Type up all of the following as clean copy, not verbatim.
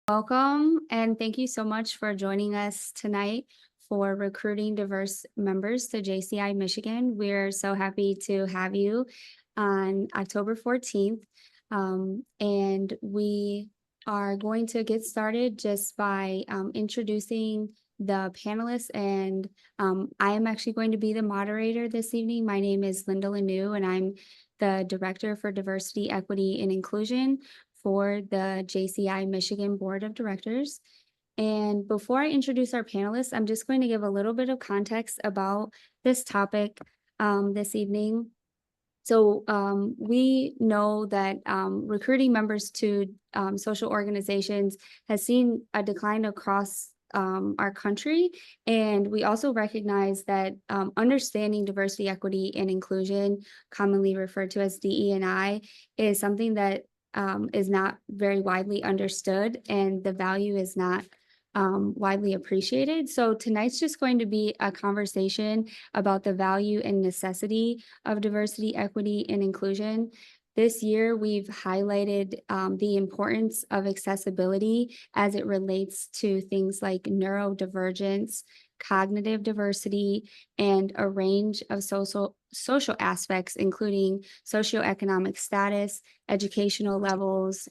Welcome, and thank you so much for joining us tonight for recruiting diverse members to JCI Michigan. We're so happy to have you on October 14th. And we are going to get started just by introducing the panelists. And I am actually going to be the moderator this evening. My name is Linda Lanou, and I'm the Director for Diversity, Equity, and Inclusion for the JCI Michigan Board of Directors. And before I introduce our panelists, I'm just going to give a little bit of context about this topic this evening. So we know that recruiting members to social organizations has seen a decline across our country. And we also recognize that understanding diversity, equity, and inclusion, commonly referred to as DE&I, is something that is not very widely understood, and the value is not widely appreciated. So tonight's just going to be a conversation about the value and necessity of diversity, equity, and inclusion. This year, we've highlighted the importance of accessibility as it relates to things like neurodivergence, cognitive diversity, and a range of social aspects, including socioeconomic status, educational levels,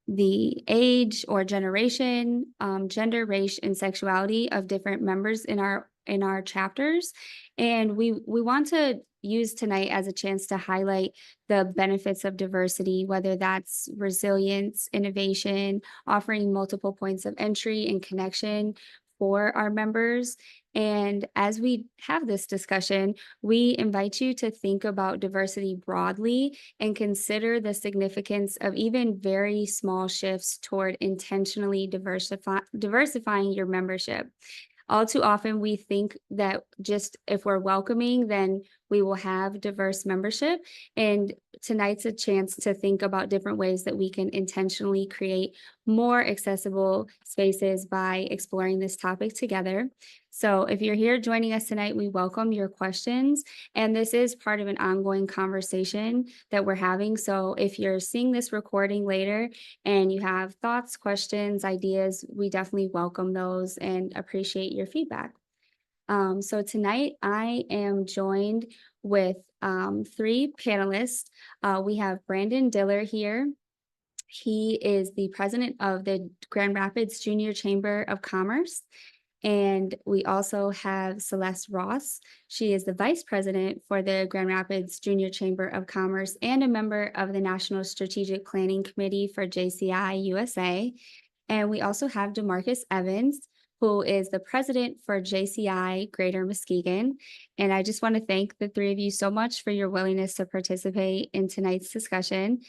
the age or generation, gender, race, and sexuality of different members in our chapters. And we want to use tonight as a chance to highlight the benefits of diversity, whether that's resilience, innovation, offering multiple points of entry and connection for our members. And as we have this discussion, we invite you to think about diversity broadly and consider the significance of even very small shifts toward intentionally diversifying your membership. All too often, we think that just if we're welcoming, then we will have diverse membership. And tonight's a chance to think about different ways that we can intentionally create more accessible spaces by exploring this topic together. So if you're here joining us tonight, we welcome your questions. And this is part of an ongoing conversation that we're having. So if you're seeing this recording later and you have thoughts, questions, ideas, we definitely welcome those and appreciate your feedback. So tonight I am joined with three panelists. We have Brandon Diller here. He is the president of the Grand Rapids Junior Chamber of Commerce. And we also have Celeste Ross. She is the vice president for the Grand Rapids Junior Chamber of Commerce and a member of the National Strategic Planning Committee for JCI USA. And we also have DeMarcus Evans, who is the president for JCI Greater Muskegon. And I just want to thank the three of you so much for your willingness to participate in tonight's discussion.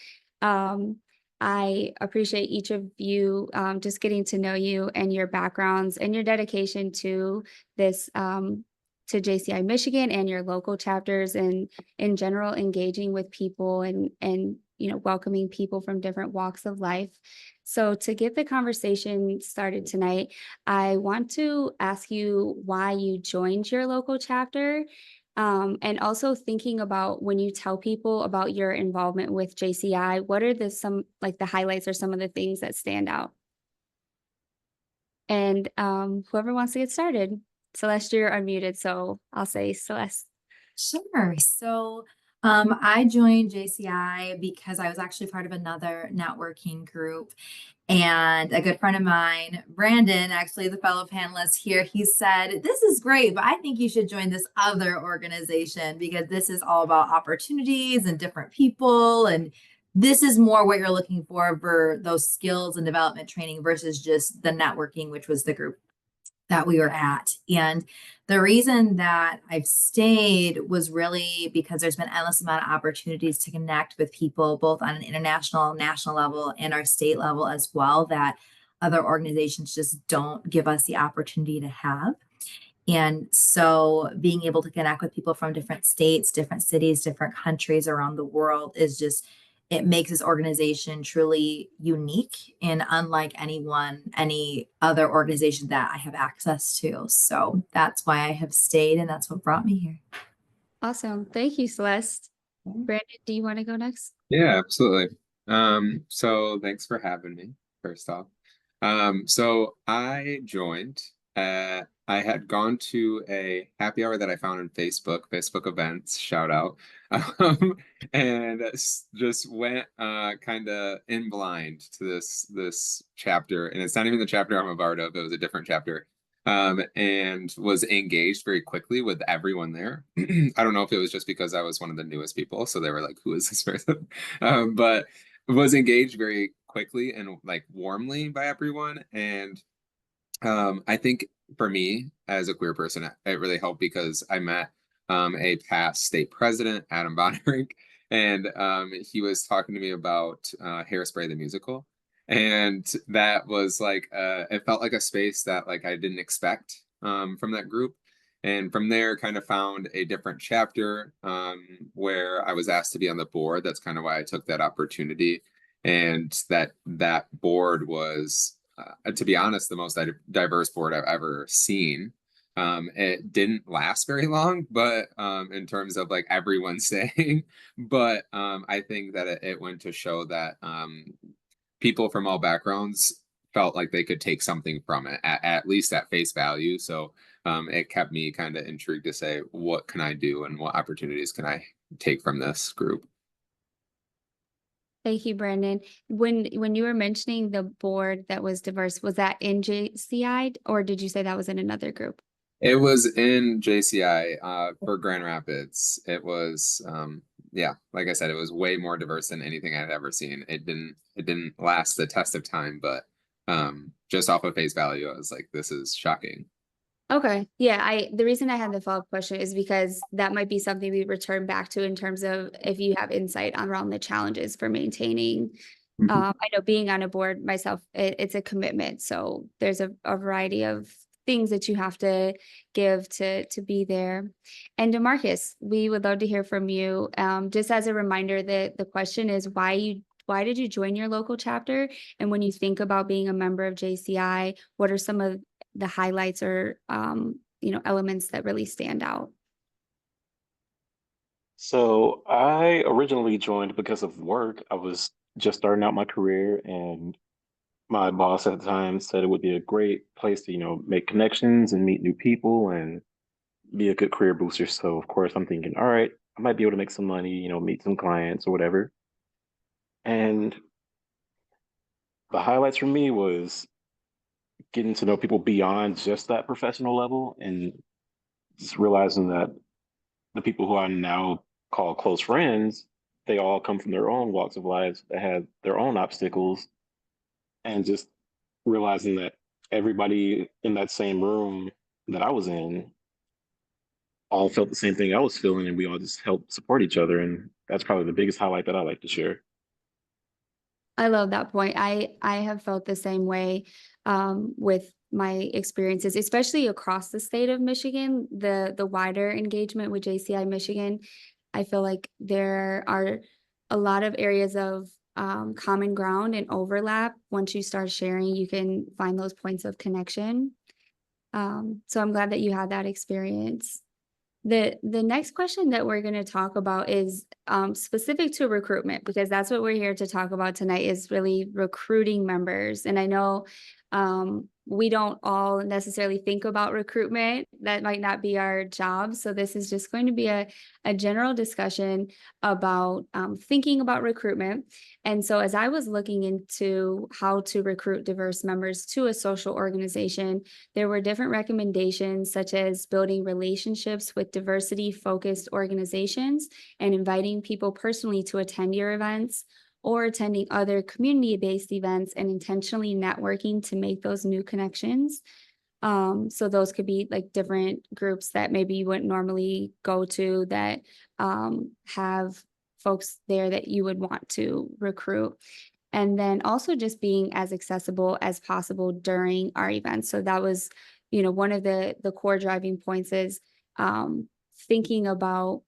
I appreciate each of you just getting to know you and your backgrounds and your dedication to this, to JCI Michigan and your local chapters, and in general, engaging with people and welcoming people from different walks of life. So to get the conversation started tonight, I want to ask you why you joined your local chapter. And also thinking about when you tell people about your involvement with JCI, what are the highlights or some of the things that stand out? And whoever wants to get started. Celeste, you're unmuted, so I'll say Celeste. Sure. So I joined JCI because I was actually part of another networking group. And a good friend of mine, Brandon, actually the fellow panelist here, he said, "This is great, but I think you should join this other organization because this is all about opportunities and different people. And this is more what you're looking for those skills and development training versus just the networking," which was the group that we were at. And the reason that I've stayed was really because there's been endless amount of opportunities to connect with people, both on an international, national level, and our state level as well, that other organizations just don't give us the opportunity to have. And so being able to connect with people from different states, different cities, different countries around the world is just, it makes this organization truly unique and unlike any other organization that I have access to. So that's why I have stayed, and that's what brought me here. Awesome. Thank you, Celeste. Brandon, do you want to go next? Yeah, absolutely. So thanks for having me. first off. So I joined. I had gone to a happy hour that I found on Facebook events, shout out, um, and just went kind of in blind to this chapter, and it's not even the chapter I'm a part of. It was a different chapter, and was engaged very quickly with everyone there. I don't know if it was just because I was one of the newest people, so they were like, "Who is this person?" But was engaged very quickly and like warmly by everyone. And I think for me as a queer person, it really helped because I met a past state president, Adam Bonnerink, and he was talking to me about Hairspray the musical. And that was like, it felt like a space that like I didn't expect from that group. And from there, kind of found a different chapter where I was asked to be on the board. That's kind of why I took that opportunity. And that board was to be honest, the most diverse board I've ever seen. It didn't last very long, but in terms of like everyone saying, but I think that it went to show that people from all backgrounds felt like they could take something from it, at least at face value. So it kept me kind of intrigued to say, what can I do and what opportunities can I take from this group? Thank you, Brandon. When you were mentioning the board that was diverse, was that in JCI or did you say that was in another group? It was in JCI for Grand Rapids. It was yeah, like I said, it was way more diverse than anything I'd ever seen. It didn't last the test of time, but just off of face value, I was like, this is shocking. Okay. Yeah, the reason I had the follow-up question is because that might be something we return back to in terms of if you have insight around the challenges for maintaining. Mhm. I know being on a board myself, it's a commitment. So there's a variety of things that you have to give to be there. And DeMarcus, we would love to hear from you. Just as a reminder that the question is why did you join your local chapter? And when you think about being a member of JCI, what are some of the highlights or elements that really stand out? So I originally joined because of work. I was just starting out my career, and my boss at the time said it would be a great place to, make connections and meet new people and be a good career booster. So of course I'm thinking, all right, I might be able to make some money, meet some clients or whatever. And the highlights for me was getting to know people beyond just that professional level and just realizing that the people who I now call close friends, they all come from their own walks of lives that have their own obstacles, and just realizing that everybody in that same room that I was in all felt the same thing I was feeling, and we all just helped support each other. And that's probably the biggest highlight that I like to share. I love that point. I have felt the same way with my experiences, especially across the state of Michigan. The wider engagement with JCI Michigan, I feel like there are a lot of areas of common ground and overlap. Once you start sharing, you can find those points of connection. So I'm glad that you had that experience. The next question that we're going to talk about is specific to recruitment because that's what we're here to talk about tonight is really recruiting members. And I know we don't all necessarily think about recruitment. That might not be our job. So this is just going to be a general discussion about thinking about recruitment. And so as I was looking into how to recruit diverse members to a social organization, there were different recommendations, such as building relationships with diversity focused organizations and inviting people personally to attend your events or attending other community based events and intentionally networking to make those new connections. So those could be like different groups that maybe you wouldn't normally go to that have folks there that you would want to recruit. And then also just being as accessible as possible during our events. So that was, one of the core driving points is thinking about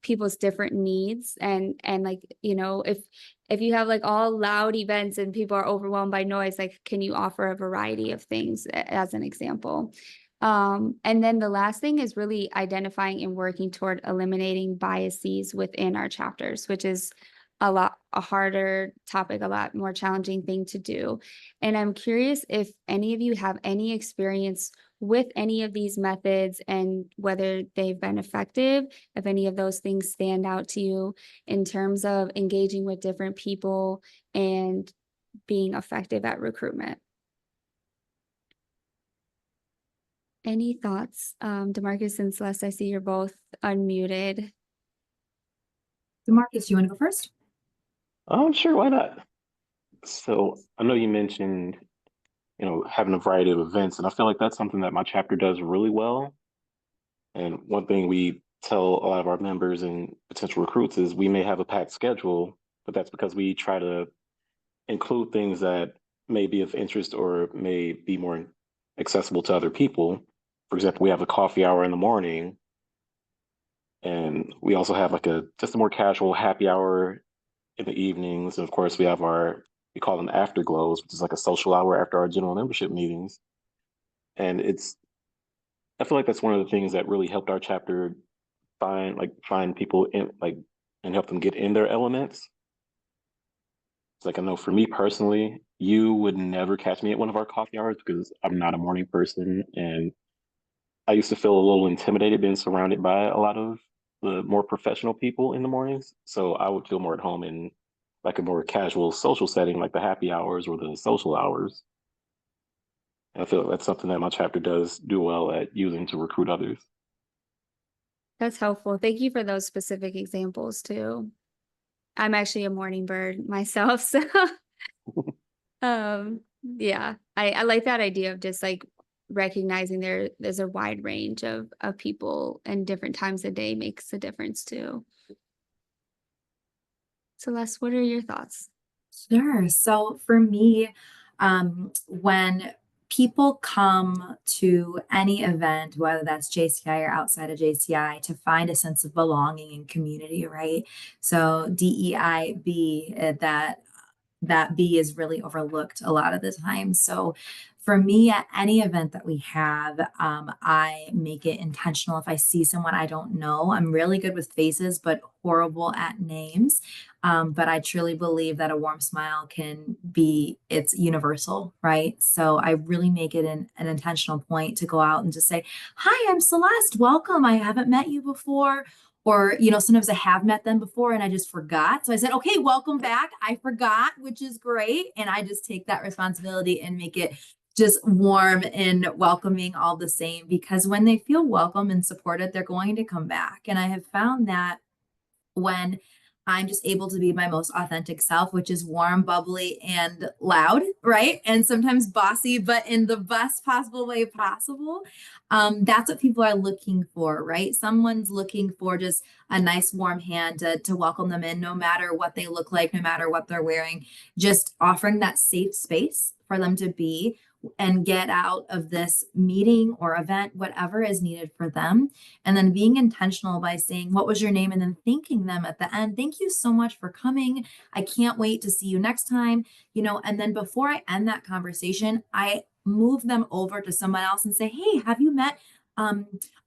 people's different needs and like, if you have like all loud events and people are overwhelmed by noise, like can you offer a variety of things as an example? And then the last thing is really identifying and working toward eliminating biases within our chapters, which is a harder topic, a lot more challenging thing to do. And I'm curious if any of you have any experience with any of these methods and whether they've been effective, if any of those things stand out to you in terms of engaging with different people and being effective at recruitment. Any thoughts? DeMarcus and Celeste, I see you're both unmuted. DeMarcus, you want to go first? Sure, why not? So I know you mentioned, having a variety of events, and I feel like that's something that my chapter does really well. And one thing we tell a lot of our members and potential recruits is we may have a packed schedule, but that's because we try to include things that may be of interest or may be more accessible to other people. For example, we have a coffee hour in the morning, and we also have like just a more casual happy hour in the evenings. And of course, we call them afterglows, which is like a social hour after our general membership meetings. And I feel like that's one of the things that really helped our chapter find people and help them get in their elements. It's like, I know for me personally, you would never catch me at one of our coffee hours because I'm not a morning person. And I used to feel a little intimidated being surrounded by a lot of the more professional people in the mornings. So I would feel more at home in like a more casual social setting, like the happy hours or the social hours. And I feel like that's something that my chapter does do well at using to recruit others. That's helpful. Thank you for those specific examples too. I'm actually a morning bird myself, so yeah, I like that idea of just like recognizing there's a wide range of people and different times of day makes a difference too. Celeste, what are your thoughts? Sure. So for me, when people come to any event, whether that's JCI or outside of JCI, to find a sense of belonging and community, right? So DEIB, that B is really overlooked a lot of the time. So for me, at any event that we have, I make it intentional. If I see someone I don't know, I'm really good with faces, but horrible at names. But I truly believe that a warm smile it's universal, right? So I really make it an intentional point to go out and just say, hi, I'm Celeste, welcome. I haven't met you before. Or, sometimes I have met them before and I just forgot. So I said, okay, welcome back. I forgot, which is great. And I just take that responsibility and make it just warm and welcoming all the same, because when they feel welcome and supported, they're going to come back. And I have found that when I'm just able to be my most authentic self, which is warm, bubbly, and loud, right? And sometimes bossy, but in the best possible way possible. That's what people are looking for, right? Someone's looking for just a nice warm hand to welcome them in, no matter what they look like, no matter what they're wearing, just offering that safe space for them to be and get out of this meeting or event, whatever is needed for them. And then being intentional by saying, what was your name? And then thanking them at the end. Thank you so much for coming. I can't wait to see you next time. And then before I end that conversation, I move them over to someone else and say, hey, have you met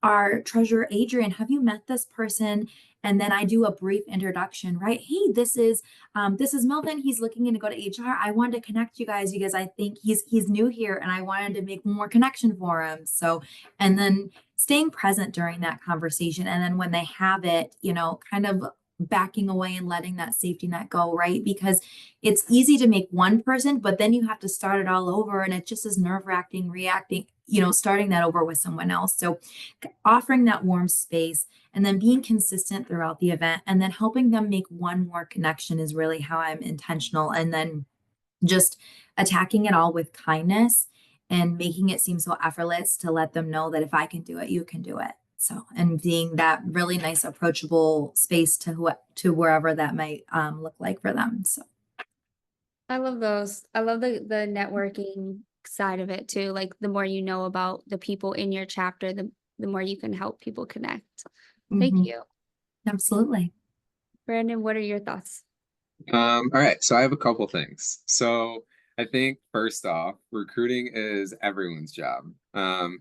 our treasurer, Adrian? Have you met this person? And then I do a brief introduction, right? Hey, this is Melvin. He's looking in to go to HR. I wanted to connect you guys because I think he's new here and I wanted to make more connection for him. So, and then staying present during that conversation. And then when they have it, kind of backing away and letting that safety net go, right? Because it's easy to make one person, but then you have to start it all over. And it just is nerve-wracking, reacting, starting that over with someone else. So offering that warm space and then being consistent throughout the event and then helping them make one more connection is really how I'm intentional. And then just attacking it all with kindness and making it seem so effortless to let them know that if I can do it, you can do it. So, and being that really nice, approachable space to wherever that might look like for them. So, I love those. I love the networking side of it too. Like the more you know about the people in your chapter, the more you can help people connect. Thank you. Absolutely. Brandon, what are your thoughts? All right, so I have a couple things. So I think first off, recruiting is everyone's job.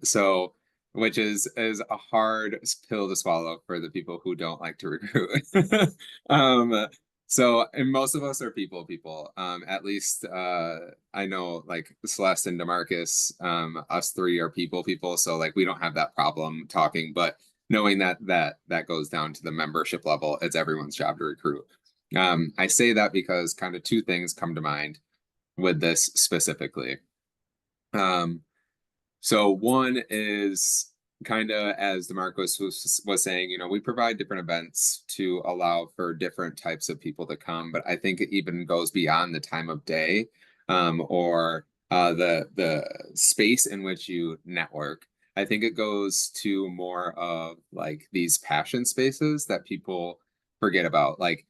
So which is a hard pill to swallow for the people who don't like to recruit. So, and most of us are people. At least I know like Celeste and Demarcus, us three are people. So like we don't have that problem talking, but knowing that goes down to the membership level, it's everyone's job to recruit. I say that because kind of two things come to mind with this specifically. So one is kind of as DeMarcus was saying, you know, we provide different events to allow for different types of people to come, but I think it even goes beyond the time of day, or the space in which you network. I think it goes to more of like these passion spaces that people forget about. Like,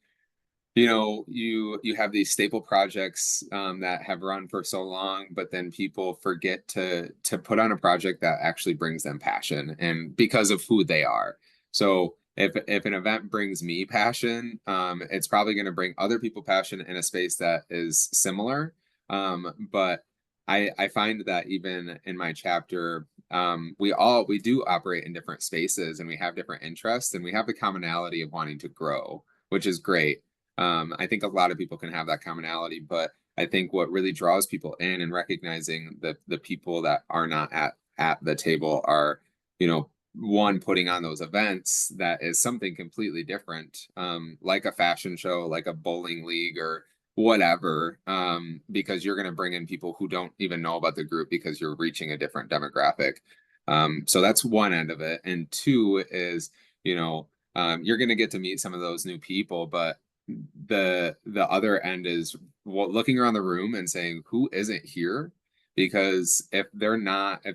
you know, you have these staple projects that have run for so long, but then people forget to put on a project that actually brings them passion, and because of who they are. So if an event brings me passion, it's probably going to bring other people passion in a space that is similar. But I find that even in my chapter, we do operate in different spaces, and we have different interests, and we have the commonality of wanting to grow, which is great. I think a lot of people can have that commonality, but I think what really draws people in and recognizing the people that are not at the table are, you know, one, putting on those events that is something completely different, like a fashion show, like a bowling league or whatever, because you're going to bring in people who don't even know about the group because you're reaching a different demographic. So that's one end of it, and two is, you know, you're going to get to meet some of those new people, but the other end is looking around the room and saying who isn't here, because if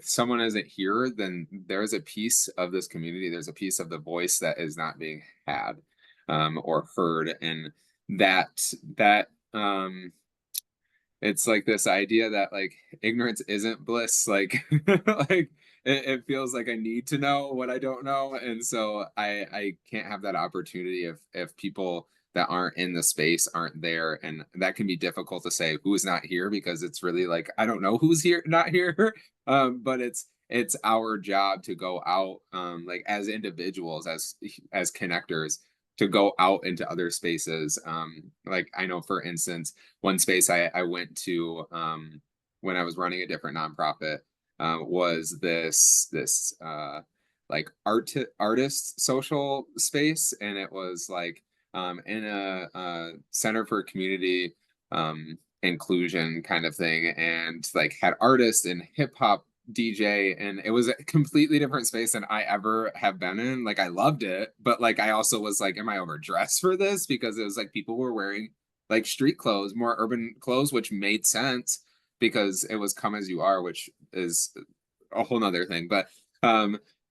someone isn't here, then there's a piece of this community, there's a piece of the voice that is not being had, or heard, and that it's like this idea that like ignorance isn't bliss, like like it feels like I need to know what I don't know, and so I can't have that opportunity if people that aren't in the space aren't there, and that can be difficult to say who's not here, because it's really like I don't know who's here not here. But it's our job to go out, like as individuals, as connectors, to go out into other spaces. Like I know, for instance, one space I went to, when I was running a different nonprofit, was this like artist social space, and it was like in a center for community inclusion kind of thing, and like had artists and hip hop DJ, and it was a completely different space than I ever have been in. Like I loved it, but like I also was like, am I overdressed for this? Because it was like people were wearing like street clothes, more urban clothes, which made sense because it was come as you are, which is a whole nother thing. But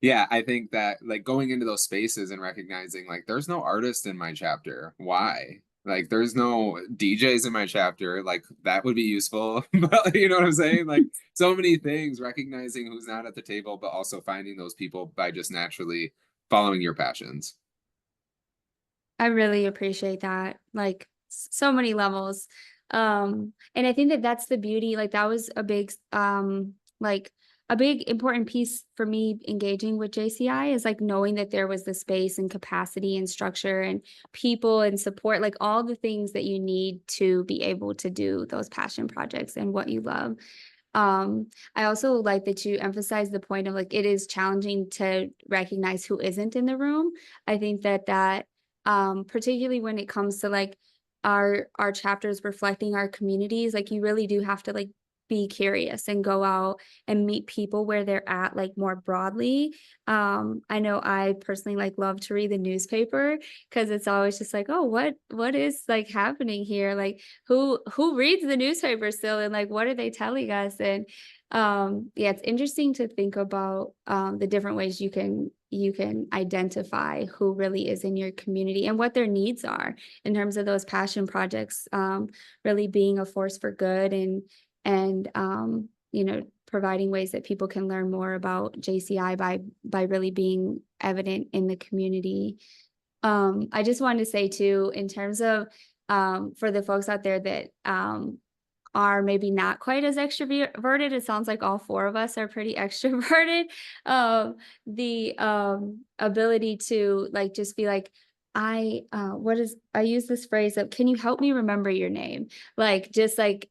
yeah, I think that like going into those spaces and recognizing like there's no artist in my chapter. Why? Like there's no DJs in my chapter. Like that would be useful. But you know what I'm saying? Like so many things, recognizing who's not at the table, but also finding those people by just naturally following your passions. I really appreciate that, like, so many levels. And I think that that's the beauty, like, that was a big, like, a big important piece for me engaging with JCI is, like, knowing that there was the space and capacity and structure and people and support, like, all the things that you need to be able to do those passion projects and what you love. I also like that you emphasize the point of like it is challenging to recognize who isn't in the room. I think that particularly when it comes to like our chapters reflecting our communities, like you really do have to like be curious and go out and meet people where they're at like more broadly. I know I personally like love to read the newspaper because it's always just like, oh, what is like happening here? Like who reads the newspaper still, and like what are they telling us? And yeah, it's interesting to think about the different ways you can identify who really is in your community and what their needs are in terms of those passion projects, really being a force for good and you know, providing ways that people can learn more about JCI by really being evident in the community. I just wanted to say too, in terms of for the folks out there that are maybe not quite as extroverted, it sounds like all four of us are pretty extroverted. The ability to like just be like, I use this phrase of, can you help me remember your name? Like, just like,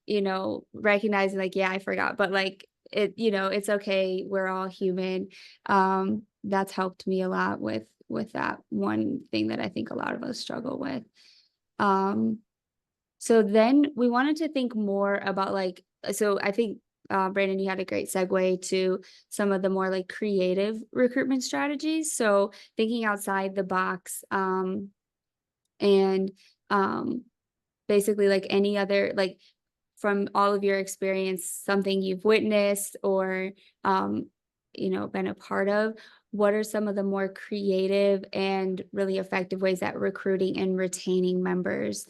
recognizing like, yeah, I forgot, but like it's okay. We're all human. That's helped me a lot with that one thing that I think a lot of us struggle with. So then we wanted to think more about like, so I think Brandon, you had a great segue to some of the more like creative recruitment strategies. So thinking outside the box, and basically like any other, like from all of your experience, something you've witnessed or been a part of, what are some of the more creative and really effective ways at recruiting and retaining members?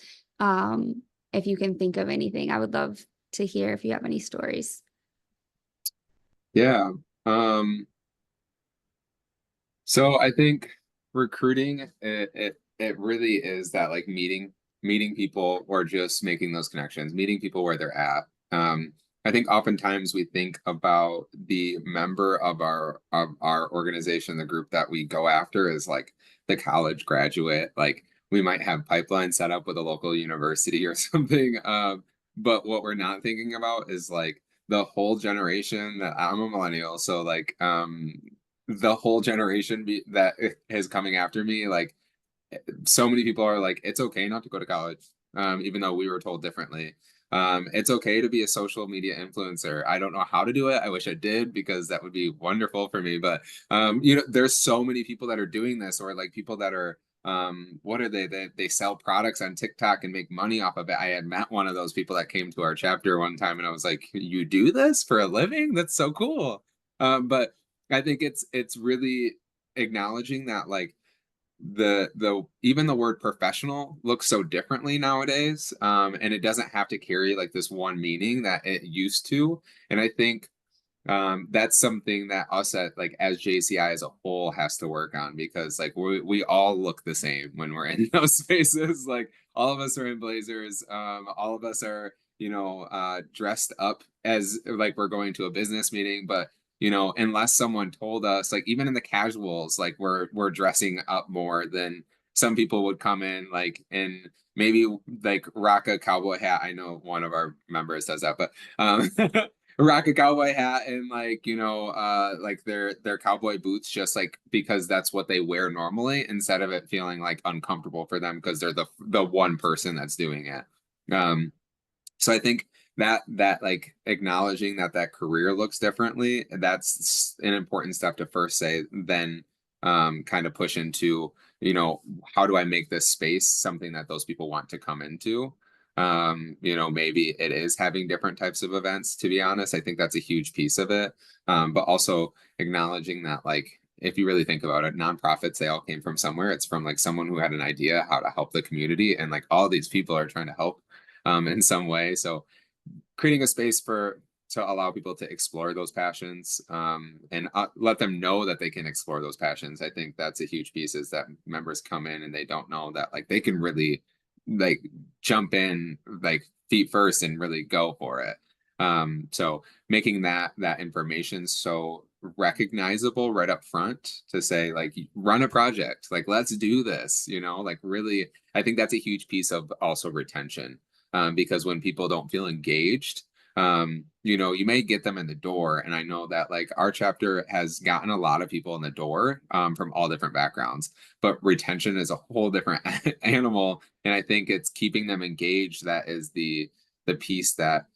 If you can think of anything, I would love to hear if you have any stories. Yeah. So I think recruiting it really is that like meeting people or just making those connections, meeting people where they're at. I think oftentimes we think about the member of our organization, the group that we go after is like the college graduate. Like we might have pipeline set up with a local university or something. But what we're not thinking about is like the whole generation that I'm a millennial, so like the whole generation that is coming after me, like so many people are like, it's okay not to go to college, even though we were told differently. It's okay to be a social media influencer. I don't know how to do it. I wish I did because that would be wonderful for me. But there's so many people that are doing this, or like people that are what are they sell products on TikTok and make money off of it. I had met one of those people that came to our chapter one time and I was like, you do this for a living? That's so cool. But I think it's really acknowledging that like the even the word professional looks so differently nowadays, and it doesn't have to carry like this one meaning that it used to. And I think that's something that us at like as JCI as a whole has to work on, because like we all look the same when we're in those spaces. Like all of us are in blazers, all of us are dressed up as like we're going to a business meeting, but unless someone told us, like even in the casuals, like we're dressing up more than some people would come in like in maybe like rock a cowboy hat. I know one of our members does that, but rock a cowboy hat and like like their cowboy boots, just like because that's what they wear normally, instead of it feeling like uncomfortable for them because they're the one person that's doing it. So I think that like acknowledging that career looks differently, that's an important step to first say, then kind of push into how do I make this space something that those people want to come into. Maybe it is having different types of events. To be honest, I think that's a huge piece of it. But also acknowledging that like if you really think about it, nonprofits, they all came from somewhere. It's from like someone who had an idea how to help the community, and like all these people are trying to help in some way. So creating a space to allow people to explore those passions, and let them know that they can explore those passions. I think that's a huge piece, is that members come in and they don't know that like they can really like jump in like feet first and really go for it. So making that information so recognizable right up front, to say like run a project, like let's do this, like really, I think that's a huge piece of also retention. Because when people don't feel engaged, you may get them in the door. And I know that like our chapter has gotten a lot of people in the door from all different backgrounds, but retention is a whole different animal. And I think it's keeping them engaged that is the piece that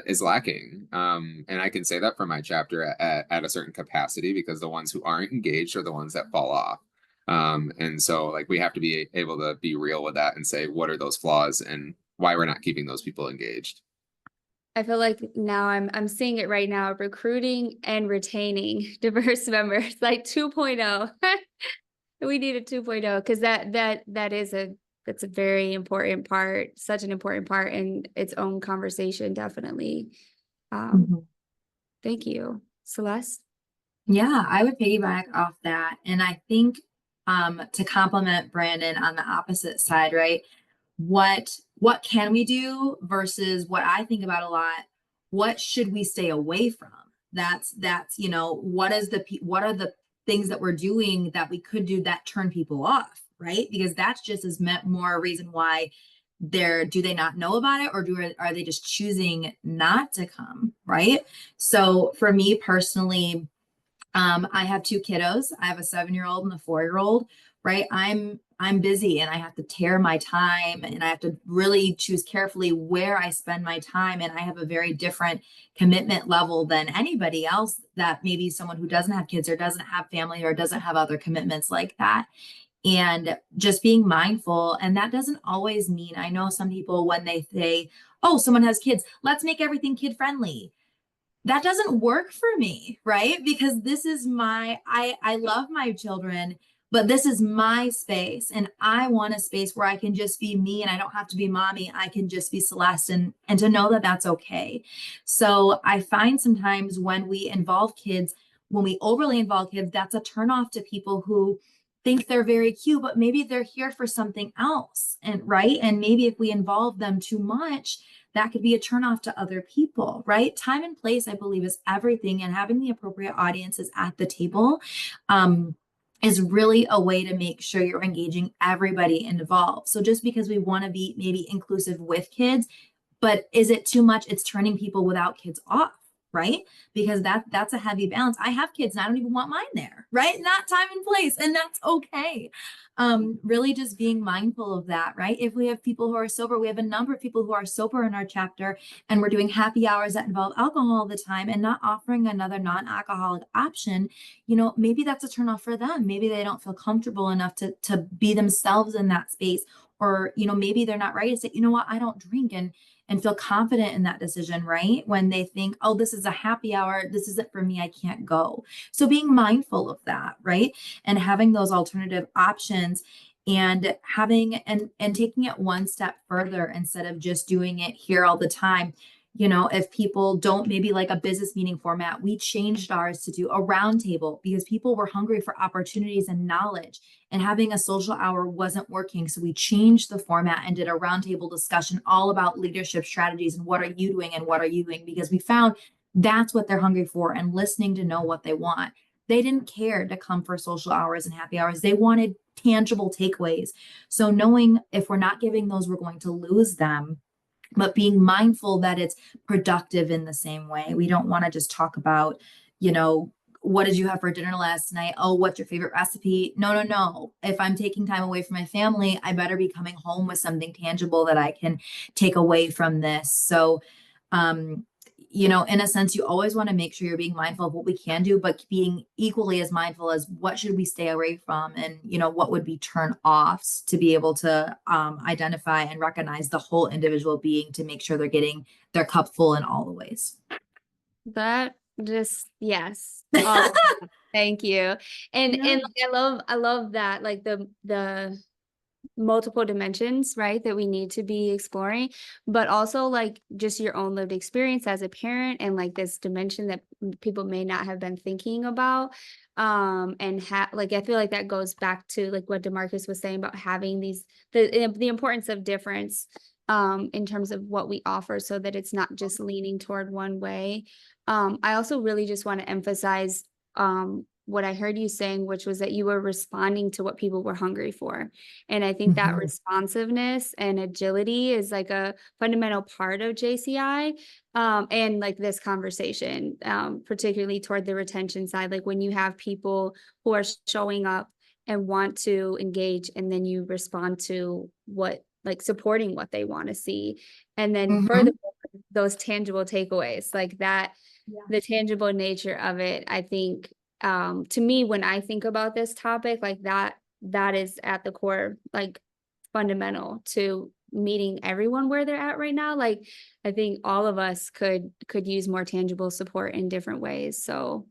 is lacking. And I can say that for my chapter at a certain capacity, because the ones who aren't engaged are the ones that fall off. And so like we have to be able to be real with that and say what are those flaws and why we're not keeping those people engaged. I feel like now I'm seeing it right now, recruiting and retaining diverse members, like 2.0. We need a 2.0, because that's a very important part, such an important part in its own conversation, definitely. Thank you. Celeste? Yeah, I would piggyback off that. And I think to complement Brandon on the opposite side, right? What can we do versus what I think about a lot, what should we stay away from? That's what are the things that we're doing that we could do that turn people off, right? Because that's just as more reason why do they not know about it, or are they just choosing not to come, right? So for me personally, I have two kiddos. I have a 7-year-old and a 4-year-old, right? I'm busy and I have to tear my time and I have to really choose carefully where I spend my time. And I have a very different commitment level than anybody else, that maybe someone who doesn't have kids or doesn't have family or doesn't have other commitments like that. And just being mindful. And that doesn't always mean, I know some people, when they say, oh, someone has kids, let's make everything kid friendly. That doesn't work for me, right? Because this is I love my children, but this is my space, and I want a space where I can just be me and I don't have to be mommy. I can just be Celeste, and to know that that's okay. So I find sometimes when we involve kids, when we overly involve kids, that's a turnoff to people who think they're very cute, but maybe they're here for something else. And right. And maybe if we involve them too much, that could be a turnoff to other people, right? Time and place, I believe, is everything. And having the appropriate audiences at the table is really a way to make sure you're engaging everybody involved. So just because we want to be maybe inclusive with kids, but is it too much? It's turning people without kids off, right? Because that's a heavy balance. I have kids and I don't even want mine there, right? Not time and place, and that's okay. Really just being mindful of that, right? If we have people who are sober, we have a number of people who are sober in our chapter, and we're doing happy hours that involve alcohol all the time and not offering another non-alcoholic option. Maybe that's a turnoff for them. Maybe they don't feel comfortable enough to be themselves in that space. Or, maybe they're not ready to say, you know what, I don't drink, and feel confident in that decision, right? When they think, oh, this is a happy hour, this isn't for me, I can't go. So being mindful of that, right? And having those alternative options, and having and taking it one step further instead of just doing it here all the time. If people don't maybe like a business meeting format, we changed ours to do a roundtable because people were hungry for opportunities and knowledge, and having a social hour wasn't working. So we changed the format and did a roundtable discussion all about leadership strategies and what are you doing and what are you doing, because we found that's what they're hungry for, and listening to know what they want. They didn't care to come for social hours and happy hours. They wanted tangible takeaways. So knowing if we're not giving those, we're going to lose them, but being mindful that it's productive in the same way. We don't want to just talk about, what did you have for dinner last night? Oh, what's your favorite recipe? No, no, no. If I'm taking time away from my family, I better be coming home with something tangible that I can take away from this. So, in a sense, you always want to make sure you're being mindful of what we can do, but being equally as mindful as what should we stay away from, and what would be turn offs, to be able to identify and recognize the whole individual being, to make sure they're getting their cup full in all the ways. That just, yes. Oh, thank you. And Yeah. I love that, like the multiple dimensions, right, that we need to be exploring, but also like just your own lived experience as a parent, and like this dimension that people may not have been thinking about. And like I feel like that goes back to like what DeMarcus was saying about having the importance of difference in terms of what we offer, so that it's not just leaning toward one way. I also really just want to emphasize what I heard you saying, which was that you were responding to what people were hungry for. And I think that responsiveness and agility is like a fundamental part of JCI, and like this conversation, particularly toward the retention side. Like when you have people who are showing up and want to engage, and then you respond to like supporting what they want to see. And then furthermore, those tangible takeaways, like that, the tangible nature of it, I think, to me, when I think about this topic, like that is at the core, like fundamental to meeting everyone where they're at right now. Like I think all of us could use more tangible support in different ways. So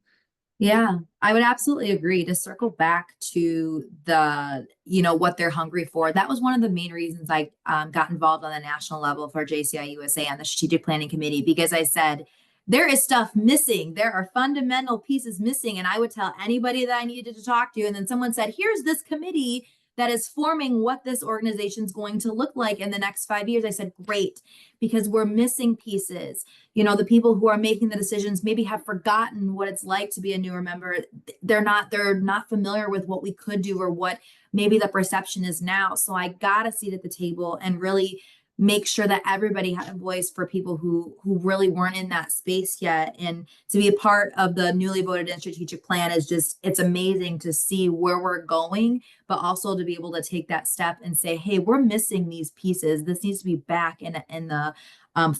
yeah, I would absolutely agree. To circle back to the, what they're hungry for. That was one of the main reasons I got involved on the national level for JCI USA on the strategic planning committee, because I said, there is stuff missing. There are fundamental pieces missing. And I would tell anybody that I needed to talk to. And then someone said, here's this committee that is forming what this organization is going to look like in the next 5 years. I said, great, because we're missing pieces. You know, the people who are making the decisions maybe have forgotten what it's like to be a newer member. They're not familiar with what we could do or what maybe the perception is now. So I got a seat at the table and really make sure that everybody had a voice for people who really weren't in that space yet. And to be a part of the newly voted in strategic plan is just, it's amazing to see where we're going, but also to be able to take that step and say, hey, we're missing these pieces. This needs to be back in the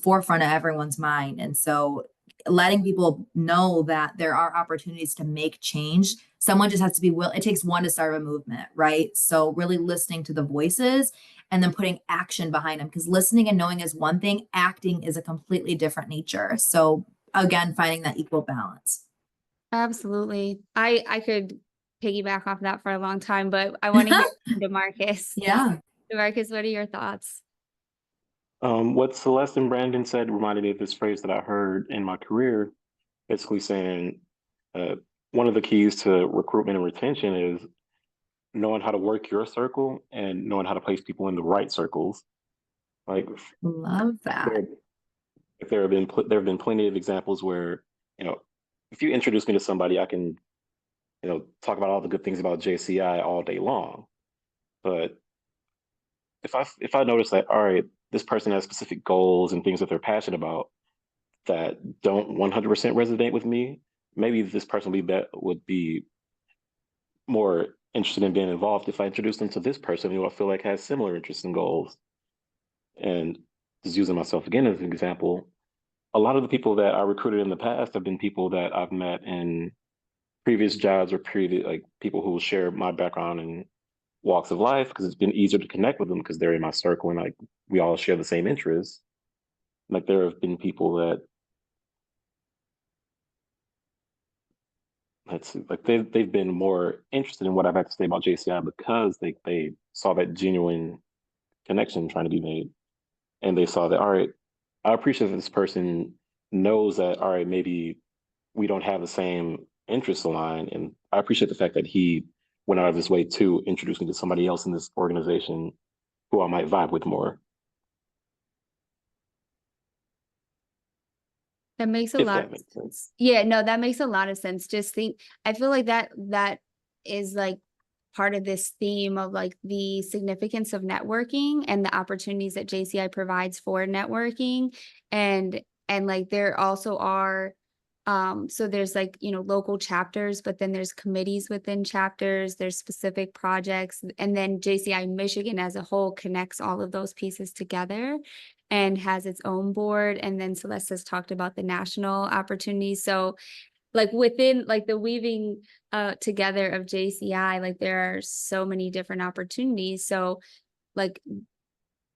forefront of everyone's mind. And so letting people know that there are opportunities to make change. Someone just has to be willing. It takes one to start a movement, right? So really listening to the voices and then putting action behind them, because listening and knowing is one thing, acting is a completely different nature. So again, finding that equal balance. Absolutely. I could piggyback off that for a long time, but I want to hear from DeMarcus. Yeah. DeMarcus, what are your thoughts? What Celeste and Brandon said reminded me of this phrase that I heard in my career, basically saying uh, one of the keys to recruitment and retention is knowing how to work your circle and knowing how to place people in the right circles. Like Love that. there have been plenty of examples where, you know, if you introduce me to somebody, I can, you know, talk about all the good things about JCI all day long. But if I notice that, all right, this person has specific goals and things that they're passionate about that don't 100% resonate with me, maybe this person would be more interested in being involved if I introduce them to this person who I feel like has similar interests and goals. And just using myself again as an example, a lot of the people that I recruited in the past have been people that I've met in previous jobs or previous, like people who share my background and walks of life, because it's been easier to connect with them because they're in my circle and like we all share the same interests. Like there have been people that, let's see, like they've been more interested in what I've had to say about JCI because they saw that genuine connection trying to be made, and they saw that, all right, I appreciate that this person knows that, all right, maybe we don't have the same interests aligned, and I appreciate the fact that he went out of his way to introduce me to somebody else in this organization who I might vibe with more. That makes a If lot that of makes sense. sense. Yeah, no, that makes a lot of sense. I feel like that is like part of this theme of like the significance of networking and the opportunities that JCI provides for networking. And like there also are so there's like, you know, local chapters, but then there's committees within chapters, there's specific projects, and then JCI Michigan as a whole connects all of those pieces together and has its own board. And then Celeste has talked about the national opportunities. So like within like the weaving together of JCI, like there are so many different opportunities. So like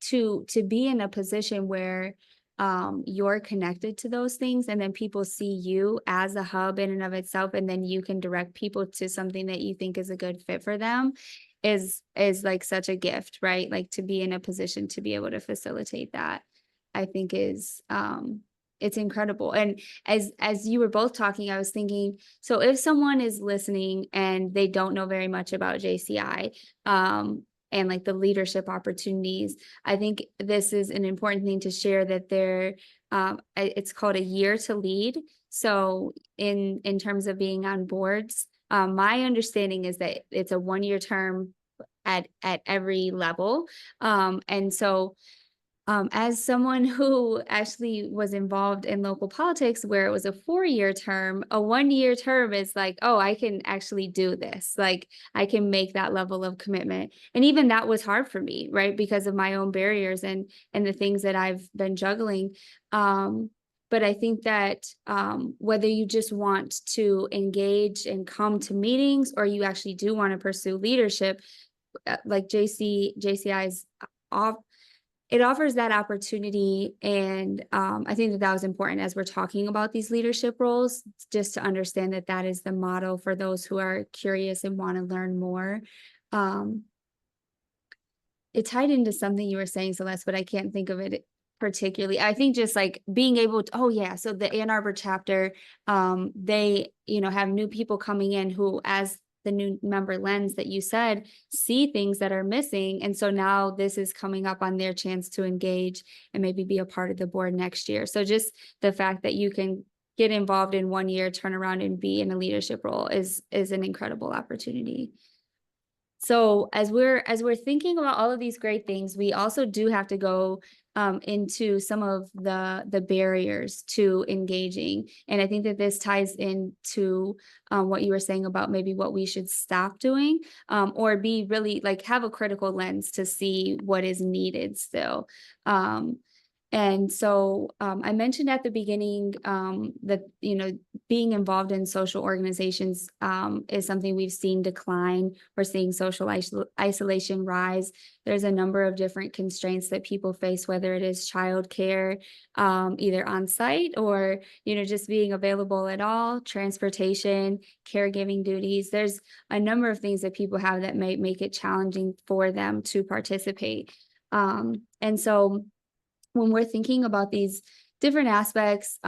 to be in a position where you're connected to those things, and then people see you as a hub in and of itself, and then you can direct people to something that you think is a good fit for them is like such a gift, right? Like to be in a position to be able to facilitate that, I think is it's incredible. And as you were both talking, I was thinking, so if someone is listening and they don't know very much about JCI, and like the leadership opportunities, I think this is an important thing to share, that it's called a year to lead. So in terms of being on boards, my understanding is that it's a 1-year term at every level. And so as someone who actually was involved in local politics where it was a 4-year term, a 1-year term is like, oh, I can actually do this. Like I can make that level of commitment. And even that was hard for me, right? Because of my own barriers and the things that I've been juggling. But I think that whether you just want to engage and come to meetings, or you actually do want to pursue leadership, like JCI's off, it offers that opportunity. And I think that was important as we're talking about these leadership roles, just to understand that that is the model for those who are curious and want to learn more. It tied into something you were saying, Celeste, but I can't think of it particularly. I think just like being able to, oh yeah, so the Ann Arbor chapter, they, you know, have new people coming in who, as the new member lens that you said, see things that are missing. And so now this is coming up on their chance to engage and maybe be a part of the board next year. So just the fact that you can get involved in 1 year, turn around and be in a leadership role is an incredible opportunity. So as we're thinking about all of these great things, we also do have to go into some of the barriers to engaging. And I think that this ties into what you were saying about maybe what we should stop doing, or be really like have a critical lens to see what is needed still. And so I mentioned at the beginning that, being involved in social organizations is something we've seen decline. We're seeing social isolation rise. There's a number of different constraints that people face, whether it is childcare, either on site or, just being available at all, transportation, caregiving duties. There's a number of things that people have that may make it challenging for them to participate. And so when we're thinking about these different aspects,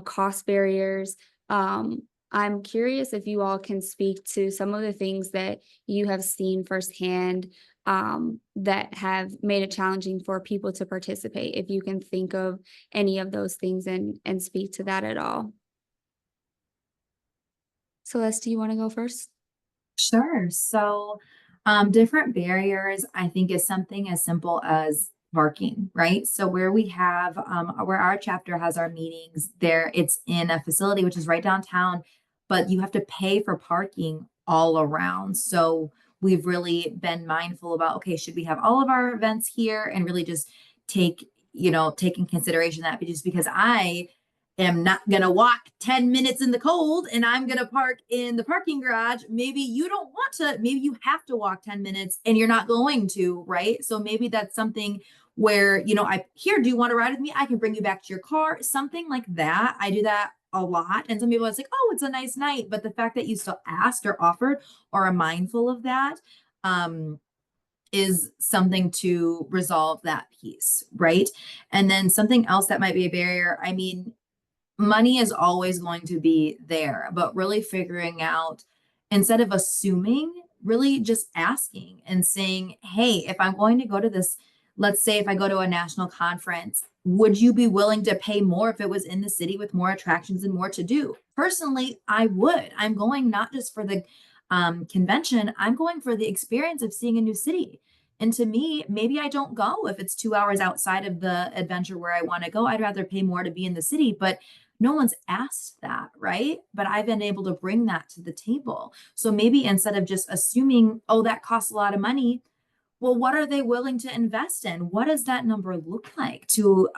cost barriers, I'm curious if you all can speak to some of the things that you have seen firsthand that have made it challenging for people to participate. If you can think of any of those things and speak to that at all. Celeste, do you want to go first? Sure. So, different barriers, I think, is something as simple as parking, right? So where we have, where our chapter has our meetings there, it's in a facility, which is right downtown, but you have to pay for parking all around. So we've really been mindful about, okay, should we have all of our events here and really just take in consideration that just because I am not going to walk 10 minutes in the cold and I'm going to park in the parking garage. Maybe you don't want to, maybe you have to walk 10 minutes and you're not going to, right? So maybe that's something where, I here, do you want to ride with me? I can bring you back to your car, something like that. I do that a lot. And some people are like, oh, it's a nice night. But the fact that you still asked or offered or are mindful of that, is something to resolve that piece, right? And then something else that might be a barrier. I mean, money is always going to be there, but really figuring out, instead of assuming, really just asking and saying, hey, if I'm going to go to this, let's say if I go to a national conference, would you be willing to pay more if it was in the city with more attractions and more to do? Personally, I would. I'm going not just for the convention, I'm going for the experience of seeing a new city. And to me, maybe I don't go if it's 2 hours outside of the adventure where I want to go. I'd rather pay more to be in the city, but no one's asked that, right? But I've been able to bring that to the table. So maybe instead of just assuming, oh, that costs a lot of money, well, what are they willing to invest in? What does that number look like to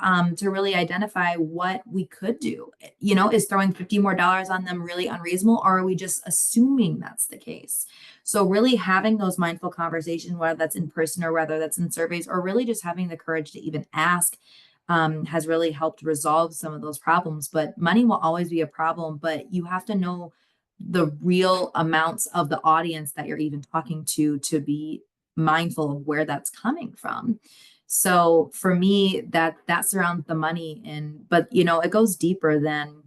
really identify what we could do? Is throwing $50 more on them really unreasonable, or are we just assuming that's the case? So really having those mindful conversations, whether that's in person or whether that's in surveys, or really just having the courage to even ask, has really helped resolve some of those problems. But money will always be a problem, but you have to know the real amounts of the audience that you're even talking to be mindful of where that's coming from. So for me, that surrounds the money, but it goes deeper than,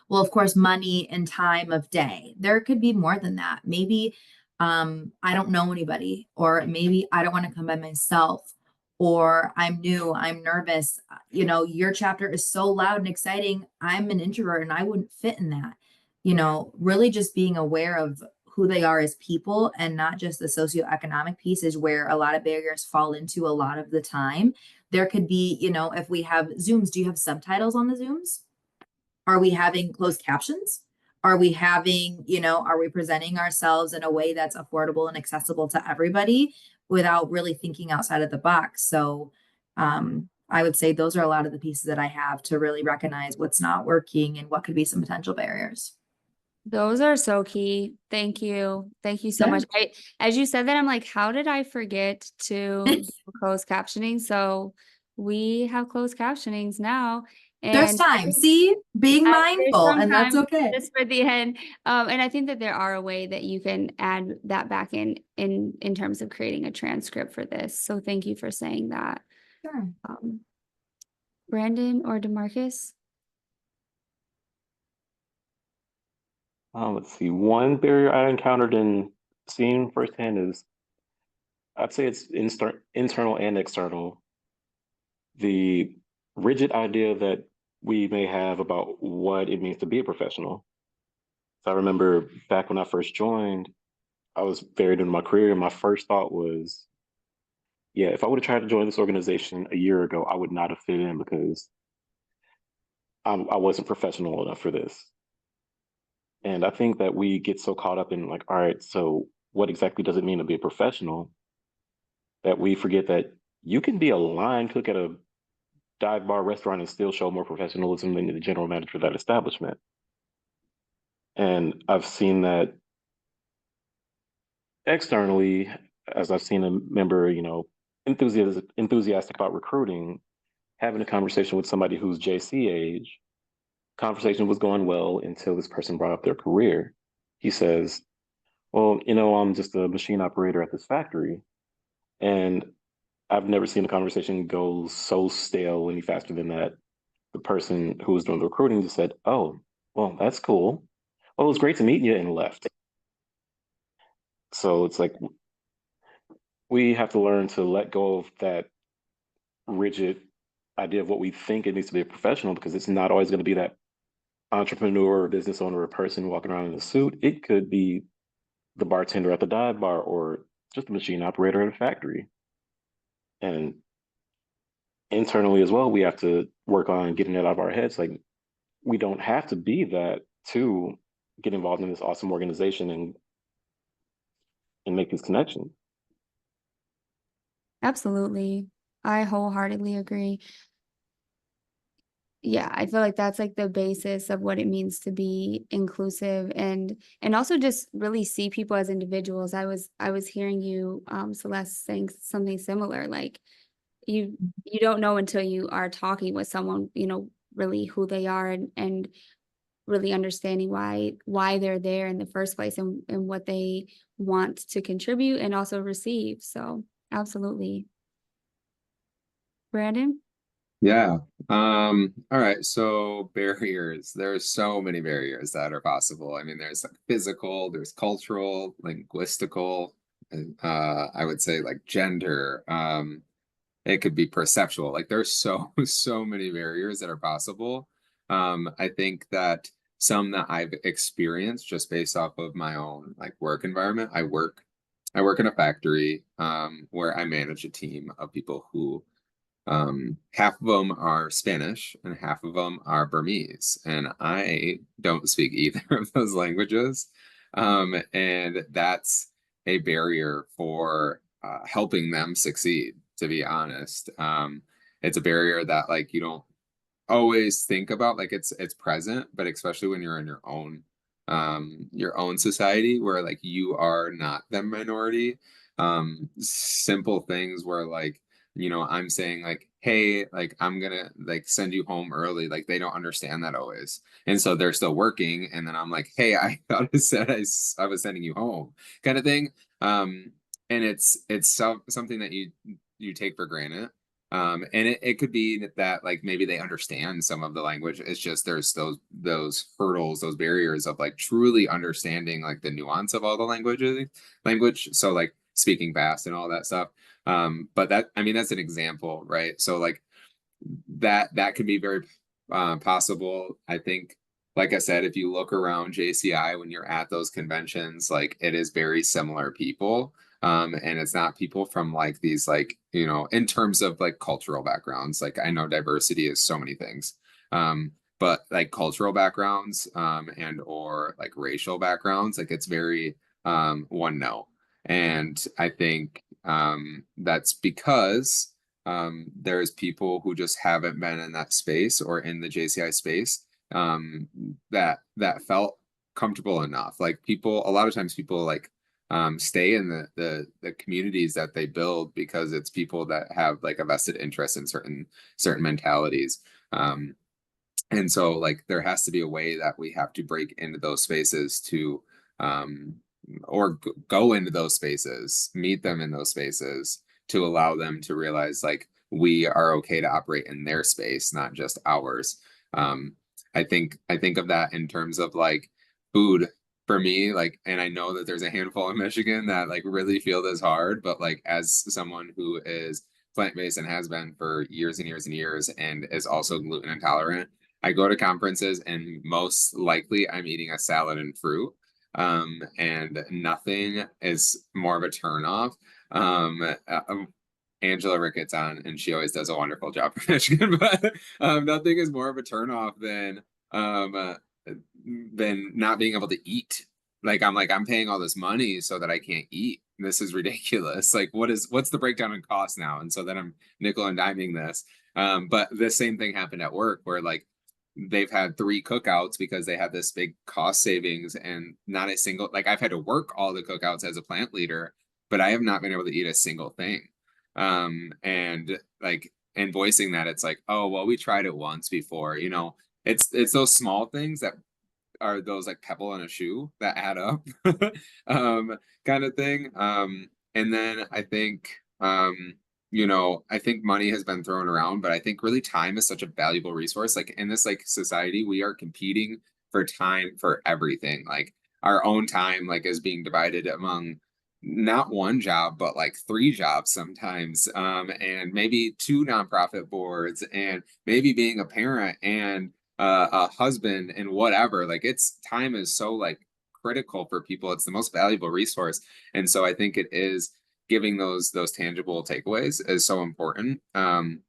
well, of course, money and time of day. There could be more than that. Maybe I don't know anybody, or maybe I don't want to come by myself, or I'm new, I'm nervous. Your chapter is so loud and exciting. I'm an introvert and I wouldn't fit in that. Really just being aware of who they are as people and not just the socioeconomic piece is where a lot of barriers fall into a lot of the time. There could be, if we have Zooms, do you have subtitles on the Zooms? Are we having closed captions? Are we having, are we presenting ourselves in a way that's affordable and accessible to everybody without really thinking outside of the box? So I would say those are a lot of the pieces that I have to really recognize what's not working and what could be some potential barriers. Those are so key. Thank you. Thank you so Yeah. much. As you said that, I'm like, how did I forget to do closed captioning? So we have closed captionings now. There's And time. See, being there's mindful, some and that's time okay. just for the end. And I think that there are a way that you can add that back in terms of creating a transcript for this. So thank you for saying that. Sure. Brandon or DeMarcus? Let's see. One barrier I encountered in seeing firsthand is I'd say it's internal and external. The rigid idea that we may have about what it means to be a professional. So I remember back when I first joined, I was very new in my career, and my first thought was, yeah, if I would have tried to join this organization a year ago, I would not have fit in because I wasn't professional enough for this. And I think that we get so caught up in like, all right, so what exactly does it mean to be a professional that we forget that you can be a line cook at a dive bar restaurant and still show more professionalism than the general manager of that establishment. And I've seen that externally, as I've seen a member, enthusiastic about recruiting, having a conversation with somebody who's JC age, conversation was going well until this person brought up their career. He says, well, I'm just a machine operator at this factory. And I've never seen a conversation go so stale any faster than that. The person who was doing the recruiting just said, oh, well, that's cool. Well, it was great to meet you, and left. So it's like we have to learn to let go of that rigid idea of what we think it needs to be a professional, because it's not always going to be that entrepreneur or business owner or person walking around in a suit. It could be the bartender at the dive bar or just a machine operator at a factory. And internally as well, we have to work on getting it out of our heads. Like, we don't have to be that to get involved in this awesome organization and make these connections. Absolutely. I wholeheartedly agree. Yeah, I feel like that's like the basis of what it means to be inclusive and also just really see people as individuals. I was hearing you, Celeste, saying something similar. Like you don't know until you are talking with someone, really who they are and really understanding why they're there in the first place and what they want to contribute and also receive. So absolutely. Brandon? Yeah. All right. So barriers. There's so many barriers that are possible. I mean, there's like physical, there's cultural, linguistical, and I would say like gender. It could be perceptual. Like there's so so many barriers that are possible. I think that some that I've experienced just based off of my own like work environment. I work in a factory where I manage a team of people who half of them are Spanish and half of them are Burmese, and I don't speak either of those languages. And that's a barrier for helping them succeed, to be honest. It's a barrier that like you don't always think about, like it's present, but especially when you're in your own society where like you are not the minority. Simple things where like I'm saying like, hey, like I'm gonna like send you home early, like they don't understand that always, and so they're still working, and then I'm like, hey, I thought it said I was sending you home, kind of thing. And it's something that you take for granted. And it could be that like maybe they understand some of the language. It's just there's those hurdles, those barriers of like truly understanding like the nuance of all the language. So like speaking fast and all that stuff. But that, I mean, that's an example, right? So like that could be very possible. I think, like I said, if you look around JCI when you're at those conventions, like it is very similar people. And it's not people from like these like, in terms of like cultural backgrounds. Like I know diversity is so many things. But like cultural backgrounds and or like racial backgrounds, like it's very one note. And I think that's because there's people who just haven't been in that space or in the JCI space that felt comfortable enough. Like people, a lot of times people like stay in the communities that they build because it's people that have like a vested interest in certain mentalities. And so like there has to be a way that we have to break into those spaces to or go into those spaces, meet them in those spaces to allow them to realize like we are okay to operate in their space, not just ours. I think of that in terms of like food for me, like, and I know that there's a handful in Michigan that like really feel this hard, but like as someone who is plant-based and has been for years and years and years and is also gluten intolerant, I go to conferences and most likely I'm eating a salad and fruit. And nothing is more of a turnoff. Angela Ricketts on, and she always does a wonderful job for Michigan, but nothing is more of a turnoff um, uh, than not being able to eat. Like I'm paying all this money so that I can't eat. This is ridiculous. Like what's the breakdown in cost now? And so then I'm nickel and diming this. But the same thing happened at work where like they've had 3 cookouts because they had this big cost savings and not a single like I've had to work all the cookouts as a plant leader, but I have not been able to eat a single thing. And like and voicing that it's like, oh well, we tried it once before, it's those small things that are those like pebble in a shoe that add up kind of thing. And then I think I think money has been thrown around, but I think really time is such a valuable resource. Like in this like society, we are competing for time for everything. Like our own time like is being divided among not one job but like 3 jobs sometimes, and maybe 2 nonprofit boards and maybe being a parent and a husband and whatever. Like it's time is so like critical for people. It's the most valuable resource, and so I think it is giving those tangible takeaways is so important. And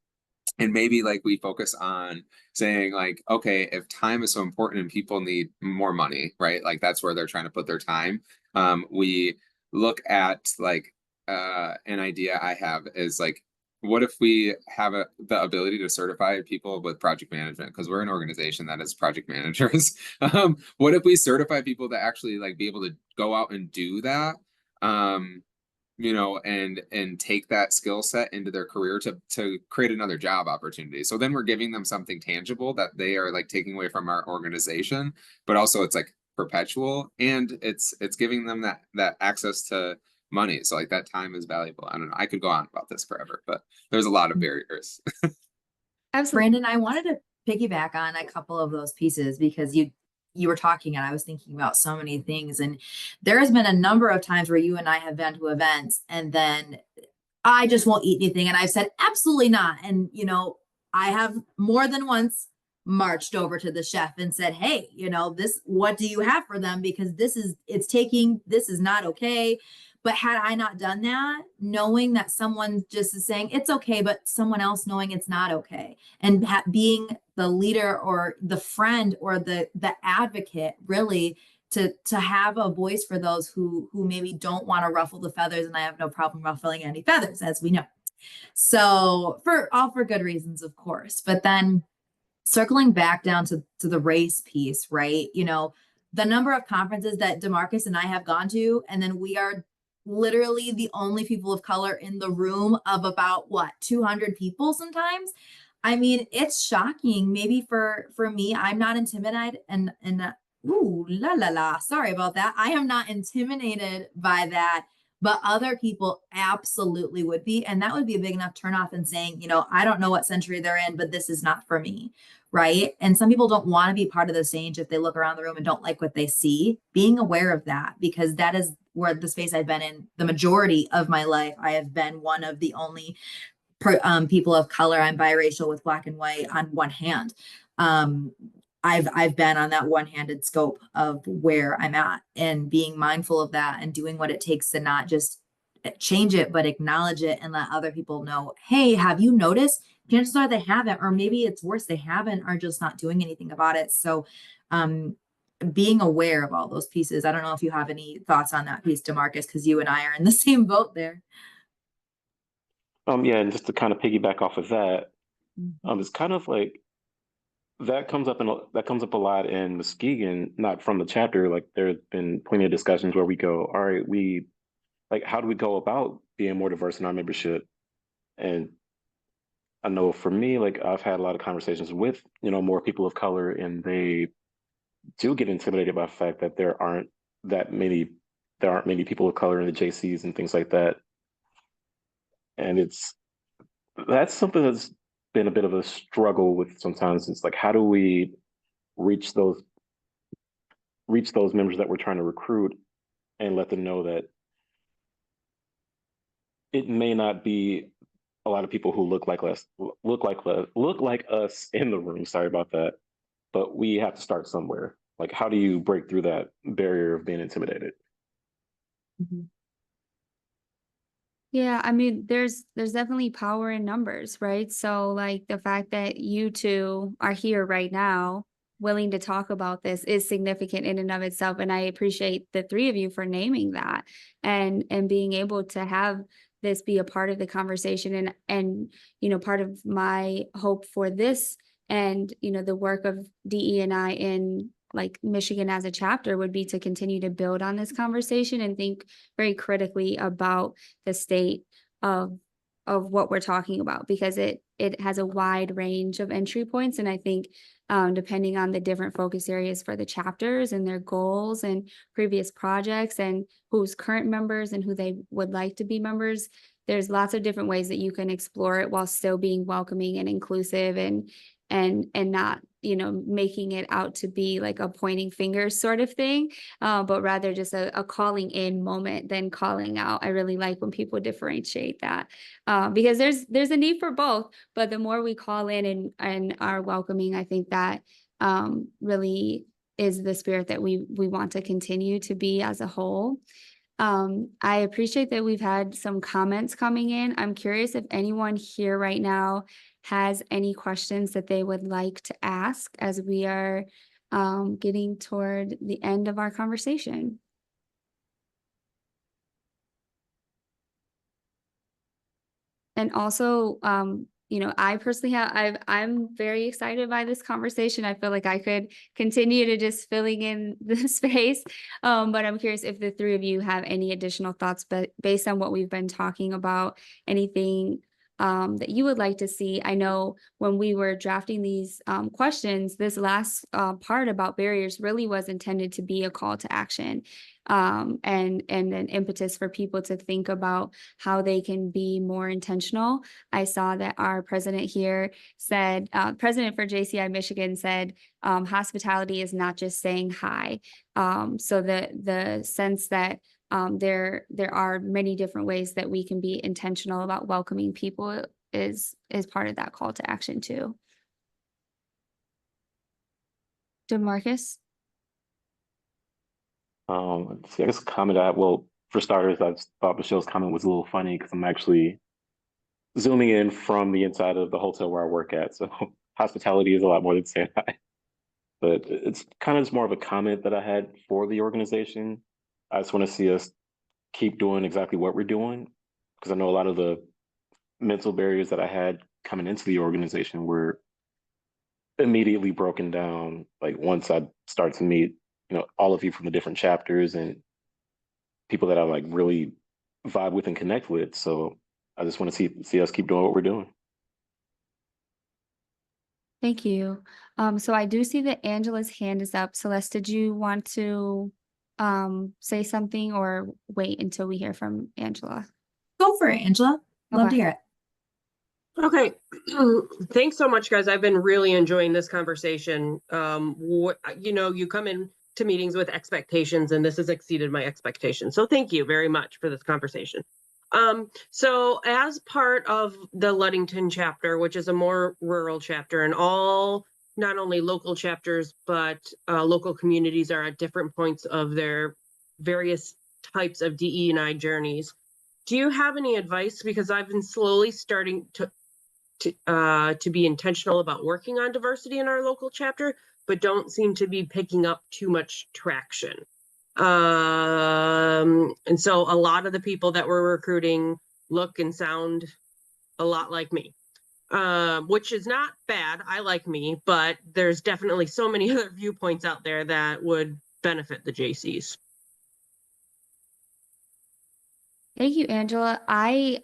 maybe like we focus on saying like, okay, if time is so important and people need more money, right, like that's where they're trying to put their time. We look at like an idea I have is like, what if we have the ability to certify people with project management, because we're an organization that is project managers. What if we certify people to actually like be able to go out and do that, um and take that skill set into their career to create another job opportunity. So then we're giving them something tangible that they are like taking away from our organization, but also it's like perpetual, and it's giving them that access to money. So like that time is valuable. I don't know, I could go on about this forever, but there's a lot of barriers. Absolutely. Brandon, I wanted to piggyback on a couple of those pieces because you were talking and I was thinking about so many things. And there has been a number of times where you and I have been to events and then I just won't eat anything. And I've said, absolutely not. And, I have more than once marched over to the chef and said, hey, what do you have for them? Because this is not okay. But had I not done that, knowing that someone just is saying it's okay, but someone else knowing it's not okay, and being the leader or the friend or the advocate, really to have a voice for those who maybe don't want to ruffle the feathers, and I have no problem ruffling any feathers, as we know. So for good reasons, of course. But then circling back down to the race piece, right? The number of conferences that DeMarcus and I have gone to, and then we are literally the only people of color in the room of about 200 people sometimes. I mean, it's shocking. Maybe for me, I'm not intimidated and ooh la la la. Sorry about that. I am not intimidated by that, but other people absolutely would be, and that would be a big enough turnoff in saying, I don't know what century they're in, but this is not for me, right? And some people don't want to be part of the stage if they look around the room and don't like what they see. Being aware of that, because that is where the space I've been in the majority of my life. I have been one of the only people of color. I'm biracial with black and white on one hand. I've been on that one-handed scope of where I'm at, and being mindful of that and doing what it takes to not just change it, but acknowledge it and let other people know, hey, have you noticed? Chances are they haven't, or maybe it's worse, they haven't, are just not doing anything about it. So being aware of all those pieces. I don't know if you have any thoughts on that piece, DeMarcus, because you and I are in the same boat there. Yeah, and just to kind of piggyback off of that, it's kind of like that comes up a lot in Muskegon, not from the chapter. Like there's been plenty of discussions where we go, all right, how do we go about being more diverse in our membership? And I know for me, like I've had a lot of conversations with, more people of color, and they do get intimidated by the fact that there aren't many people of color in the JCs and things like that. And that's something that's been a bit of a struggle with sometimes. It's like, how do we reach reach those members that we're trying to recruit and let them know that it may not be a lot of people who look like us in the room. Sorry about that, but we have to start somewhere. Like, how do you break through that barrier of being intimidated? Mhm. Yeah, I mean, there's definitely power in numbers, right? So like the fact that you two are here right now, willing to talk about this is significant in and of itself. And I appreciate the three of you for naming that and being able to have this be a part of the conversation and part of my hope for this and the work of DE and I in like Michigan as a chapter would be to continue to build on this conversation and think very critically about the state of what we're talking about because it has a wide range of entry points. And I think depending on the different focus areas for the chapters and their goals and previous projects and who's current members and who they would like to be members, there's lots of different ways that you can explore it while still being welcoming and inclusive and not making it out to be like a pointing fingers sort of thing, but rather just a calling in moment than calling out. I really like when people differentiate that because there's a need for both, but the more we call in and are welcoming, I think that really is the spirit that we want to continue to be as a whole. I appreciate that we've had some comments coming in. I'm curious if anyone here right now has any questions that they would like to ask as we are getting toward the end of our conversation. And also, I personally I'm very excited by this conversation. I feel like I could continue to just filling in the space. But I'm curious if the three of you have any additional thoughts, but based on what we've been talking about, anything that you would like to see. I know when we were drafting these questions, this last part about barriers really was intended to be a call to action and an impetus for people to think about how they can be more intentional. I saw that our president here said, president for JCI Michigan said, hospitality is not just saying hi. So the sense that there are many different ways that we can be intentional about welcoming people is part of that call to action too. DeMarcus? See, I guess a comment well, for starters, I thought Michelle's comment was a little funny because I'm actually zooming in from the inside of the hotel where I work at. So hospitality is a lot more than saying hi. But it's kind of just more of a comment that I had for the organization. I just want to see us keep doing exactly what we're doing because I know a lot of the mental barriers that I had coming into the organization were immediately broken down. Like once I start to meet, all of you from the different chapters and people that I like really vibe with and connect with. So I just want to see us keep doing what we're doing. Thank you. So I do see that Angela's hand is up. Celeste, did you want to say something or wait until we hear from Angela? Go for it, Angela. Love to hear it. Okay. Thanks so much, guys. I've been really enjoying this conversation. You come in to meetings with expectations, and this has exceeded my expectations. So thank you very much for this conversation. So as part of the Ludington chapter, which is a more rural chapter, and all not only local chapters, but local communities are at different points of their various types of DE&I journeys. Do you have any advice? Because I've been slowly starting to be intentional about working on diversity in our local chapter, but don't seem to be picking up too much traction. And so a lot of the people that we're recruiting look and sound a lot like me, which is not bad. I like me, but there's definitely so many other viewpoints out there that would benefit the JCs. Thank you, Angela. I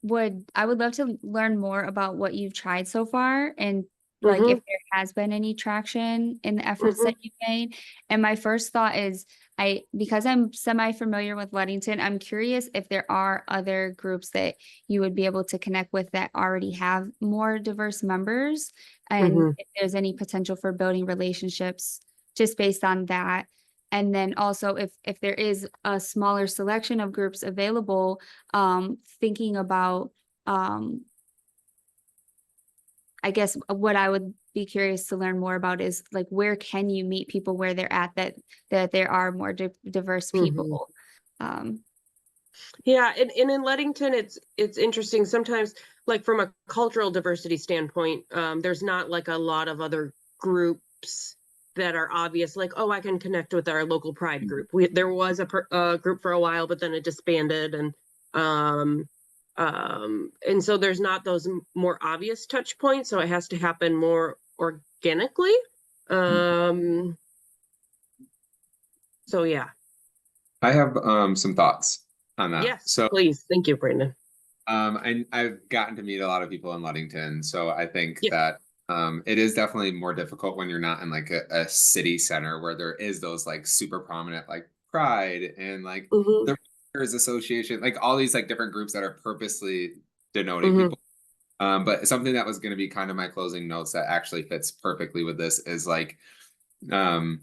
would love to learn more about what you've tried so far and like if there has been any traction in the efforts that you've made. And my first thought is because I'm semi-familiar with Ludington, I'm curious if there are other groups that you would be able to connect with that already have more diverse members and if there's any potential for building relationships just based on that. And then also if there is a smaller selection of groups available, thinking about, I guess what I would be curious to learn more about is like, where can you meet people where they're at, that there are more diverse people. Yeah, and in Leadington, it's interesting. Sometimes, like from a cultural diversity standpoint, there's not like a lot of other groups that are obvious. Like, oh, I can connect with our local pride group. There was a group for a while, but then it disbanded, and so there's not those more obvious touch points. So it has to happen more organically. So yeah. I have some thoughts on that. Yes, So please. Thank you, Brandon. I've gotten to meet a lot of people in Ludington, so I think Yeah. that it is definitely more difficult when you're not in like a city center where there is those like super prominent like pride and like Mhm. the Writers Association, like all these like different groups that are purposely denoting Mhm. people. But something that was going to be kind of my closing notes that actually fits perfectly with this is like, um,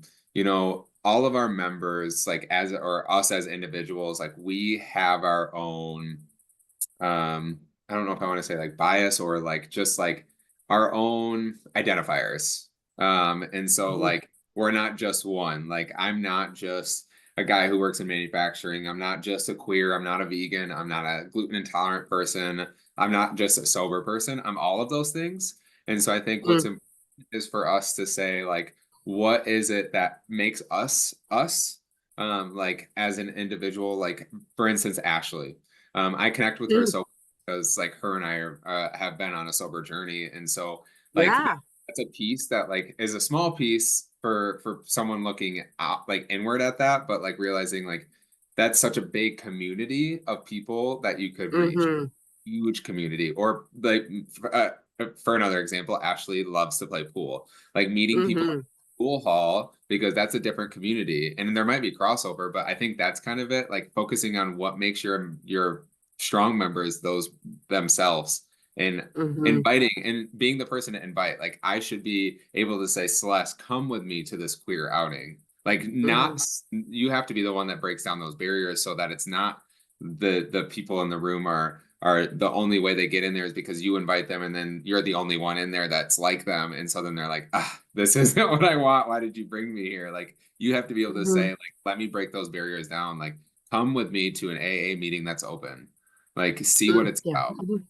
all of our members, like as or us as individuals, like we have our own, I don't know if I want to say like bias or like just like our own identifiers. And so Mhm. like we're not just one. Like I'm not just a guy who works in manufacturing. I'm not just a queer. I'm not a vegan. I'm not a gluten intolerant person. I'm not just a sober person. I'm all of those things. And so I think what's Mm. important is for us to say like, what is it that makes us us? Like as an individual, like for instance, Ashley. I connect with her Mm. so because like her and I are have been on a sober journey, and so like Yeah. that's a piece that like is a small piece for someone looking out like inward at that, but like realizing like that's such a big community of people that you could reach, Mhm. huge community. Or like for another example, Ashley loves to play pool, like meeting people Mhm. pool hall because that's a different community and there might be crossover, but I think that's kind of it, like focusing on what makes your strong members those themselves and Mhm. inviting and being the person to invite. Like I should be able to say, Celeste, come with me to this queer outing. Like Mhm. not you have to be the one that breaks down those barriers so that it's not the people in the room are the only way they get in there is because you invite them and then you're the only one in there that's like them. And so then they're like, this isn't what I want. Why did you bring me here? Like you have to be able to say, Mhm. like, let me break those barriers down. Like come with me to an AA meeting that's open. Like see what it's Yeah. about. Mhm.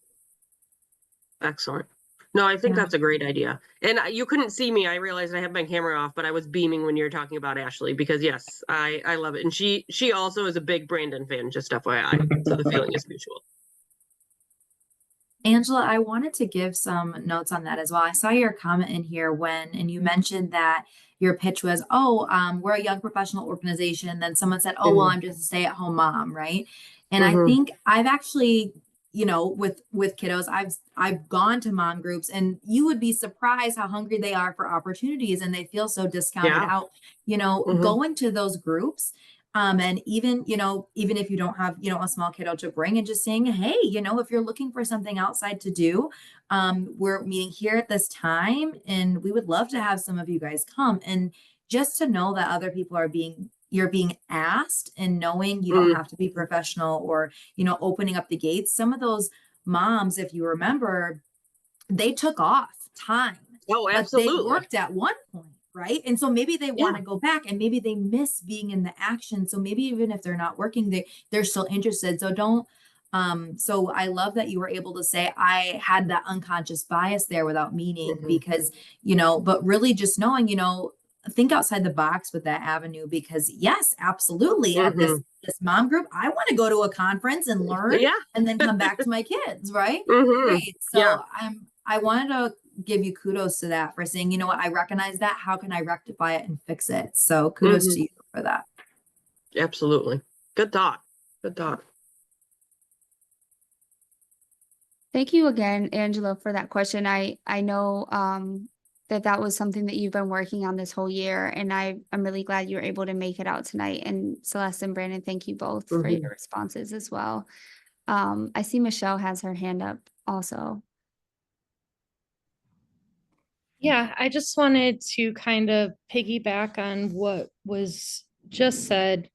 Excellent. No, I think Yeah. that's a great idea. And you couldn't see me. I realized I had my camera off, but I was beaming when you were talking about Ashley because yes, I love it. And she also is a big Brandon fan, just FYI. So the feeling is mutual. Angela, I wanted to give some notes on that as well. I saw your comment in here and you mentioned that your pitch was, oh, we're a young professional organization. Then someone said, oh, well, Mhm. I'm just a stay-at-home mom, right? And I Mhm. think I've actually, with kiddos, I've gone to mom groups, and you would be surprised how hungry they are for opportunities, and they feel so discounted Yeah. out. Mhm. Going to those groups. And even if you don't have, a small kiddo to bring, and just saying, hey, if you're looking for something outside to do, we're meeting here at this time, and we would love to have some of you guys come. And just to know that other people you're being asked, and knowing you don't Mm. have to be professional, or, opening up the gates. Some of those moms, if you remember, they took off time, Oh, but they absolutely. worked at one point, right? And so maybe they want Yeah. to go back, and maybe they miss being in the action. So maybe even if they're not working, they're still interested. So don't so I love that you were able to say I had that unconscious bias there without meaning, Mhm. because, but really just knowing, think outside the box with that avenue, because yes, absolutely, at this Mhm. this mom group, I want to go to a conference and learn, Yeah. and then come back to my kids, right? Mhm. Great. Yeah. So I wanted to give you kudos to that, for saying, what, I recognize that. How can I rectify it and fix it? So kudos Mhm. to you for that. Absolutely. Good thought. Good thought. Thank you again, Angela, for that question. I know that was something that you've been working on this whole year, and I'm really glad you were able to make it out tonight. And Celeste and Brandon, thank you both for Mhm. your responses as well. I see Michelle has her hand up also. Yeah, I just wanted to kind of piggyback on what was just said.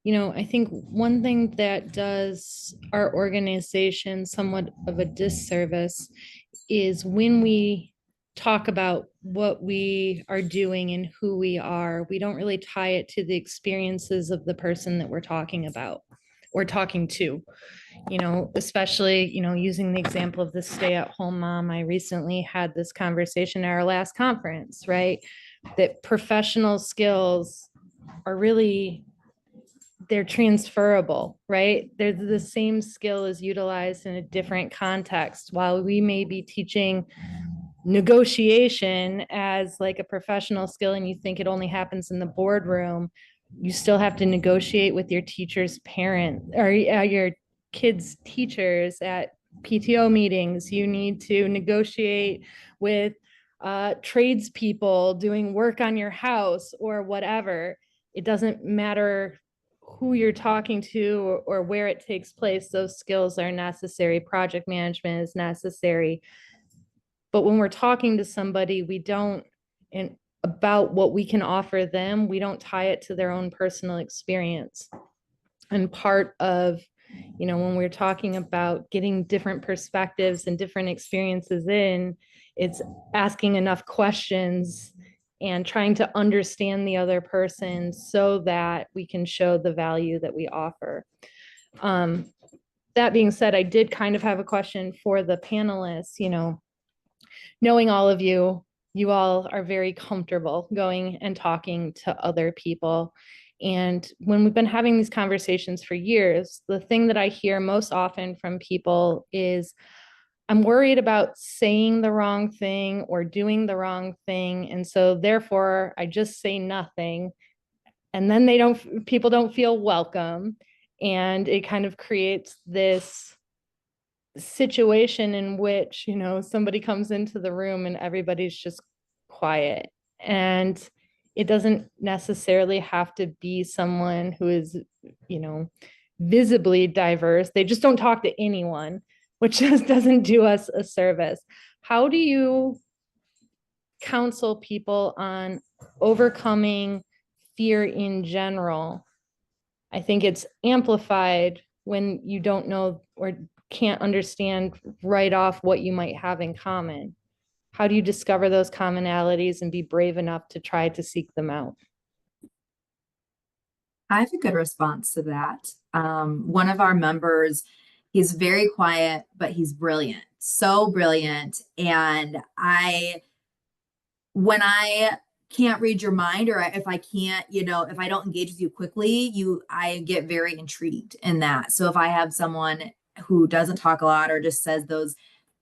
I think one thing that does our organization somewhat of a disservice is when we talk about what we are doing and who we are, we don't really tie it to the experiences of the person that we're talking about or talking to. Especially, using the example of the stay-at-home mom. I recently had this conversation at our last conference, right? That professional skills are really, they're transferable, right? They're the same skill is utilized in a different context. While we may be teaching negotiation as like a professional skill and you think it only happens in the boardroom, you still have to negotiate with your teacher's parent or your kids' teachers at PTO meetings. You need to negotiate with tradespeople doing work on your house or whatever. It doesn't matter who you're talking to or where it takes place. Those skills are necessary. Project management is necessary. But when we're talking to somebody, we don't, and about what we can offer them, we don't tie it to their own personal experience. And part of, when we're talking about getting different perspectives and different experiences in, it's asking enough questions and trying to understand the other person so that we can show the value that we offer. That being said, I did kind of have a question for the panelists. Knowing all of you, you all are very comfortable going and talking to other people. And when we've been having these conversations for years, the thing that I hear most often from people is, I'm worried about saying the wrong thing or doing the wrong thing. And so therefore I just say nothing. And then people don't feel welcome. And it kind of creates this situation in which, somebody comes into the room and everybody's just quiet. And it doesn't necessarily have to be someone who is, visibly diverse. They just don't talk to anyone, which just doesn't do us a service. How do you counsel people on overcoming fear in general? I think it's amplified when you don't know or can't understand right off what you might have in common. How do you discover those commonalities and be brave enough to try to seek them out? I have a good response to that. One of our members, he's very quiet, but he's brilliant, so brilliant. And when I can't read your mind, or if I can't, if I don't engage with you quickly, I get very intrigued in that. So if I have someone who doesn't talk a lot or just says those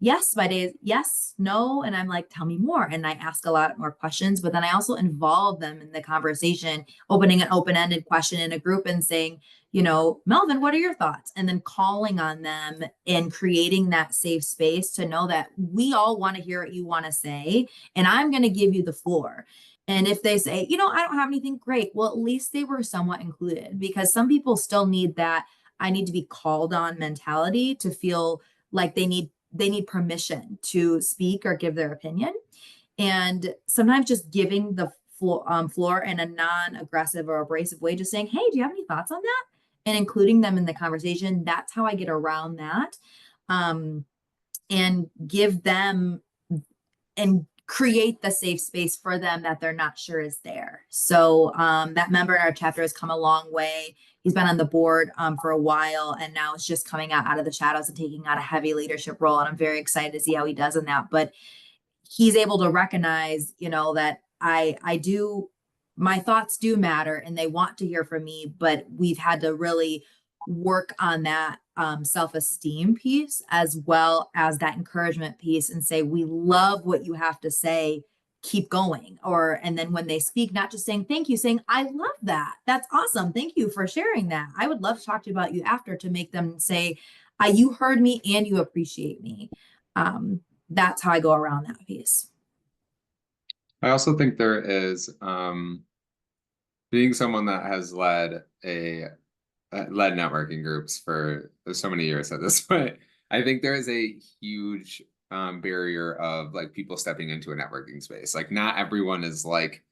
yes by days, yes, no, and I'm like, tell me more. And I ask a lot more questions, but then I also involve them in the conversation, opening an open-ended question in a group and saying, Melvin, what are your thoughts? And then calling on them and creating that safe space to know that we all want to hear what you want to say, and I'm going to give you the floor. And if they say, I don't have anything, great. Well, at least they were somewhat included, because some people still need that I need to be called on mentality to feel like they need permission to speak or give their opinion. And sometimes just giving the floor in a non-aggressive or abrasive way, just saying, hey, do you have any thoughts on that? And including them in the conversation. That's how I get around that. And give them and create the safe space for them that they're not sure is there. So that member in our chapter has come a long way. He's been on the board for a while, and now it's just coming out of the shadows and taking on a heavy leadership role. And I'm very excited to see how he does in that. But he's able to recognize, that my thoughts do matter and they want to hear from me, but we've had to really work on that self-esteem piece as well as that encouragement piece and say, we love what you have to say, keep going. And then when they speak, not just saying thank you, saying, I love that. That's awesome. Thank you for sharing that. I would love to talk to you about you after, to make them say, you heard me and you appreciate me. That's how I go around that piece. I also think there is being someone that has led networking groups for so many years at this point. I think there is a huge barrier of like people stepping into a networking space. Like not everyone is like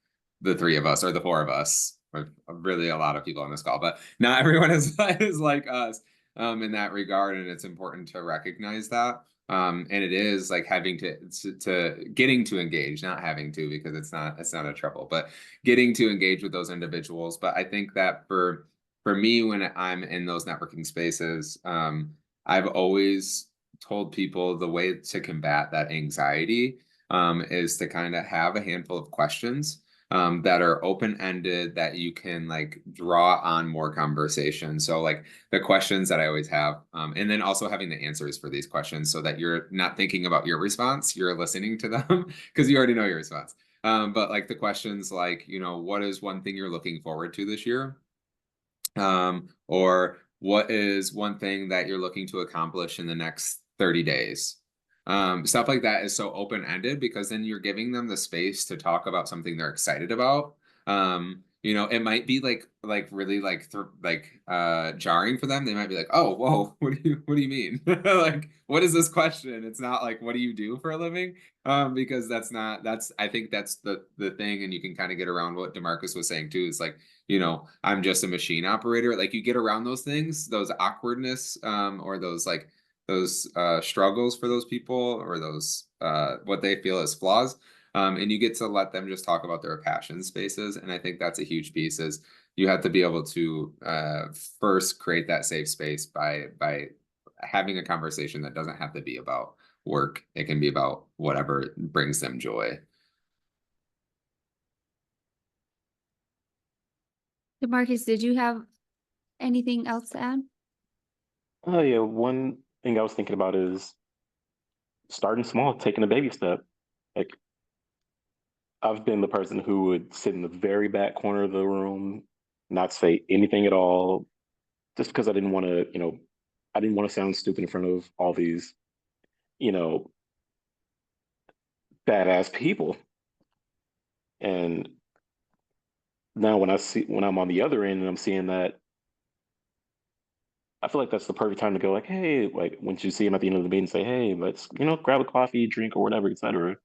the three of us or the four of us, or really a lot of people on this call, but not everyone is like us in that regard. And it's important to recognize that. And it is like having to getting to engage, not having to, because it's not a trouble, but getting to engage with those individuals. But I think that for me, when I'm in those networking spaces, I've always told people the way to combat that anxiety is to kind of have a handful of questions that are open-ended, that you can like draw on more conversation. So like the questions that I always have, and then also having the answers for these questions so that you're not thinking about your response, you're listening to them because you already know your response. But like the questions like, you know, what is one thing you're looking forward to this year? Or what is one thing that you're looking to accomplish in the next 30 days? Stuff like that is so open-ended because then you're giving them the space to talk about something they're excited about. You know, it might be like really like jarring for them. They might be like, "Oh, whoa, what do you mean? Like, what is this question?" It's not like, "What do you do for a living?" Because I think that's the thing, and you can kind of get around what DeMarcus was saying too. Is like, you know, I'm just a machine operator. Like you get around those things, those awkwardness, or those like those struggles for those people, or those what they feel as flaws, and you get to let them just talk about their passion spaces. And I think that's a huge piece, is you have to be able to first create that safe space by having a conversation that doesn't have to be about work. It can be about whatever brings them joy. Marcus, did you have anything else to add? Oh yeah, one thing I was thinking about is starting small, taking a baby step. Like I've been the person who would sit in the very back corner of the room, not say anything at all, just because I didn't want to, I didn't want to sound stupid in front of all these, you know, badass people. And now when I'm on the other end and I'm seeing that, I feel like that's the perfect time to go like, hey, like once you see him at the end of the meeting, say, hey, let's, grab a coffee, drink, or whatever, etc.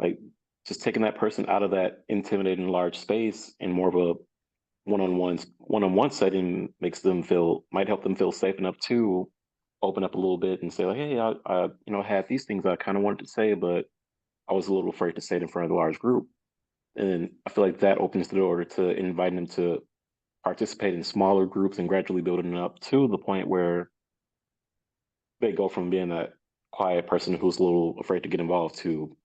Like just taking that person out of that intimidating large space and more of a one-on-one setting might help them feel safe enough to open up a little bit and say like, hey, I had these things I kind of wanted to say, but I was a little afraid to say it in front of a large group. And I feel like that opens the door to inviting them to participate in smaller groups and gradually building it up to the point where they go from being that quiet person who's a little afraid to get involved to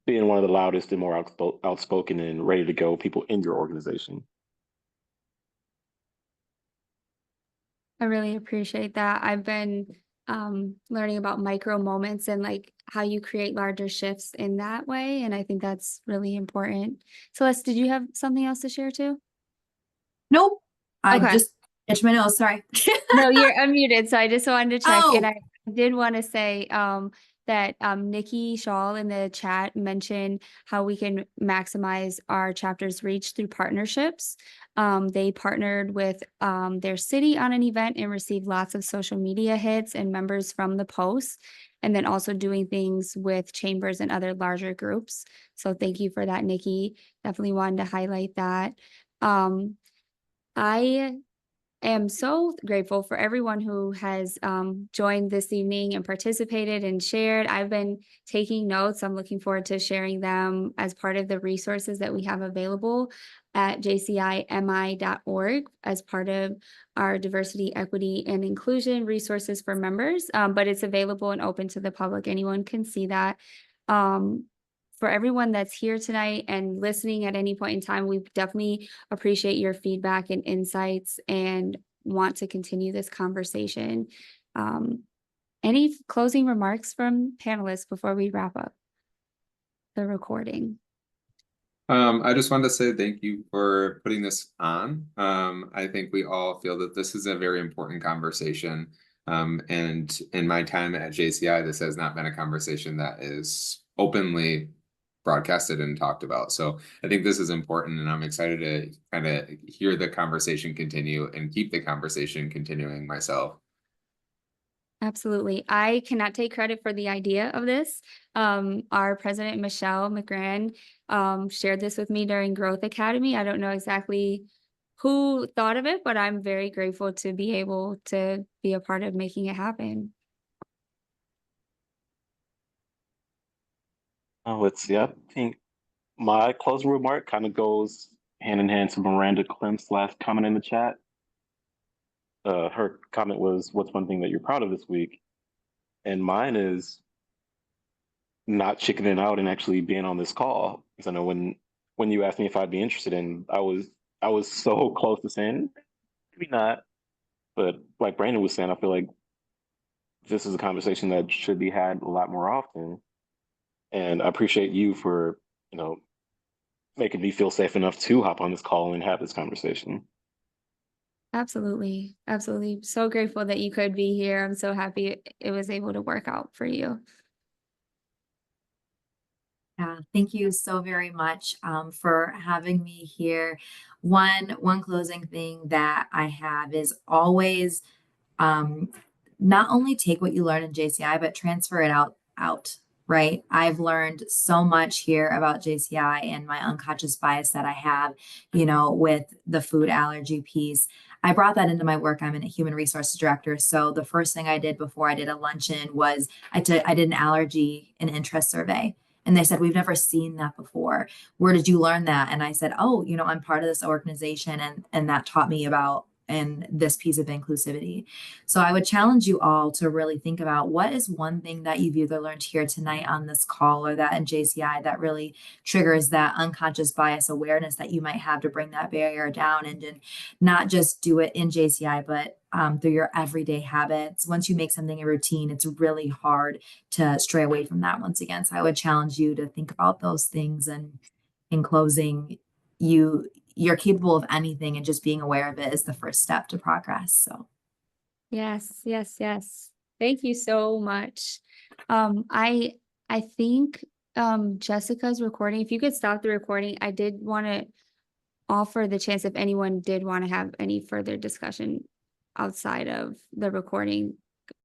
being one of the loudest and more outspoken and ready to go people in your organization. I really appreciate that. I've been learning about micro moments and like how you create larger shifts in that way. And I think that's really important. Celeste, did you have something else to share too? Nope. I Okay. just itched my nose. Sorry. No, you're unmuted. So I just wanted to check. And Oh. I did want to say that Nikki Shaw in the chat mentioned how we can maximize our chapter's reach through partnerships. They partnered with their city on an event and received lots of social media hits and members from the post, and then also doing things with chambers and other larger groups. So thank you for that, Nikki. Definitely wanted to highlight that. I am so grateful for everyone who has joined this evening and participated and shared. I've been taking notes. I'm looking forward to sharing them as part of the resources that we have available at jcimi.org as part of our diversity, equity, and inclusion resources for members. But it's available and open to the public. Anyone can see that. For everyone that's here tonight and listening at any point in time, we definitely appreciate your feedback and insights and want to continue this conversation. Any closing remarks from panelists before we wrap up the recording? I just wanted to say thank you for putting this on. I think we all feel that this is a very important conversation. And in my time at JCI, this has not been a conversation that is openly broadcasted and talked about. So I think this is important, and I'm excited to kind of hear the conversation continue and keep the conversation continuing myself. Absolutely. I cannot take credit for the idea of this. Our president, Michelle McGran, shared this with me during Growth Academy. I don't know exactly who thought of it, but I'm very grateful to be able to be a part of making it happen. Oh, let's see. I think my closing remark kind of goes hand in hand to Miranda Klim's last comment in the chat. Her comment was, "What's one thing that you're proud of this week?" And mine is not chickening out and actually being on this call. Because I know when you asked me if I'd be interested in, I was so close to saying maybe not. But like Brandon was saying, I feel like this is a conversation that should be had a lot more often. And I appreciate you for, you know, making me feel safe enough to hop on this call and have this conversation. Absolutely. Absolutely. So grateful that you could be here. I'm so happy it was able to work out for you. Yeah, thank you so very much for having me here. One closing thing that I have is always um, not only take what you learn in JCI, but transfer it out, right? I've learned so much here about JCI and my unconscious bias that I have, with the food allergy piece. I brought that into my work. I'm a human resources director. So the first thing I did before I did a luncheon was I did an allergy and interest survey. And they said, we've never seen that before. Where did you learn that? And I said, oh, I'm part of this organization, and that taught me about and this piece of inclusivity. So I would challenge you all to really think about what is one thing that you've either learned here tonight on this call or that in JCI that really triggers that unconscious bias awareness that you might have to bring that barrier down, and not just do it in JCI, but through your everyday habits. Once you make something a routine, it's really hard to stray away from that once again. So I would challenge you to think about those things. And in closing, you're capable of anything, and just being aware of it is the first step to progress. So Yes, yes, yes. Thank you so much. I think Jessica's recording, if you could stop the recording, I did want to offer the chance if anyone did want to have any further discussion outside of the recording,